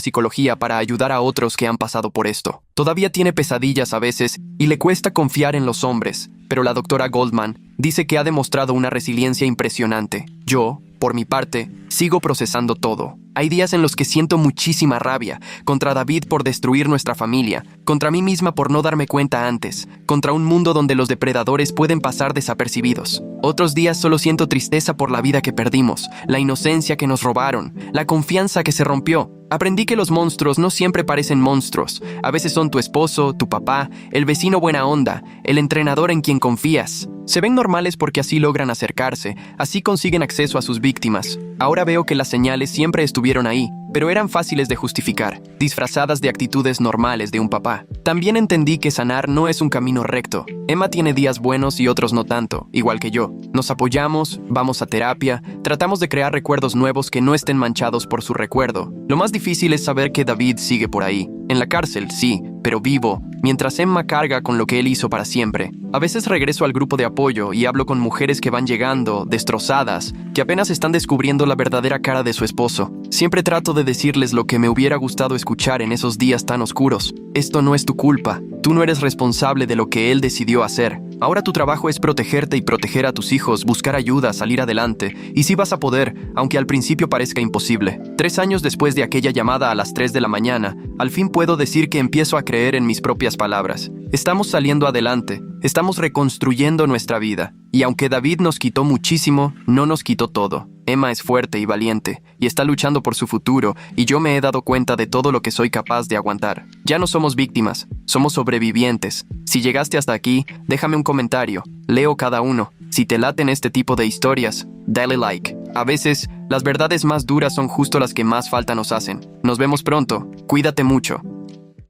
psicología para ayudar a otros que han pasado por esto. Todavía tiene pesadillas a veces y le cuesta confiar en los hombres, pero la doctora Goldman dice que ha demostrado una resiliencia impresionante. Yo, por mi parte, sigo procesando todo. Hay días en los que siento muchísima rabia, contra David por destruir nuestra familia, contra mí misma por no darme cuenta antes, contra un mundo donde los depredadores pueden pasar desapercibidos. Otros días solo siento tristeza por la vida que perdimos, la inocencia que nos robaron, la confianza que se rompió. Aprendí que los monstruos no siempre parecen monstruos. A veces son tu esposo, tu papá, el vecino buena onda, el entrenador en quien confías. Se ven normales porque así logran acercarse, así consiguen acceso a sus víctimas. Ahora veo que las señales siempre estuvieron ahí, pero eran fáciles de justificar, disfrazadas de actitudes normales de un papá. También entendí que sanar no es un camino recto. Emma tiene días buenos y otros no tanto, igual que yo. Nos apoyamos, vamos a terapia, tratamos de crear recuerdos nuevos que no estén manchados por su recuerdo. Lo más difícil es saber que David sigue por ahí. En la cárcel, sí, pero vivo, mientras Emma carga con lo que él hizo para siempre. A veces regreso al grupo de apoyo y hablo con mujeres que van llegando, destrozadas, que apenas están descubriendo la verdadera cara de su esposo. Siempre trato de decirles lo que me hubiera gustado escuchar en esos días tan oscuros. Esto no es tu culpa. Tú no eres responsable de lo que él decidió hacer. Ahora tu trabajo es protegerte y proteger a tus hijos, buscar ayuda, salir adelante. Y sí vas a poder, aunque al principio parezca imposible. 3 años después de aquella llamada a las 3 de la mañana, al fin puedo decir que empiezo a creer en mis propias palabras. Estamos saliendo adelante, estamos reconstruyendo nuestra vida. Y aunque David nos quitó muchísimo, no nos quitó todo. Emma es fuerte y valiente, y está luchando por su futuro, y yo me he dado cuenta de todo lo que soy capaz de aguantar. Ya no somos víctimas, somos sobrevivientes. Si llegaste hasta aquí, déjame un comentario, leo cada uno. Si te laten este tipo de historias, dale like. A veces, las verdades más duras son justo las que más falta nos hacen. Nos vemos pronto, cuídate mucho.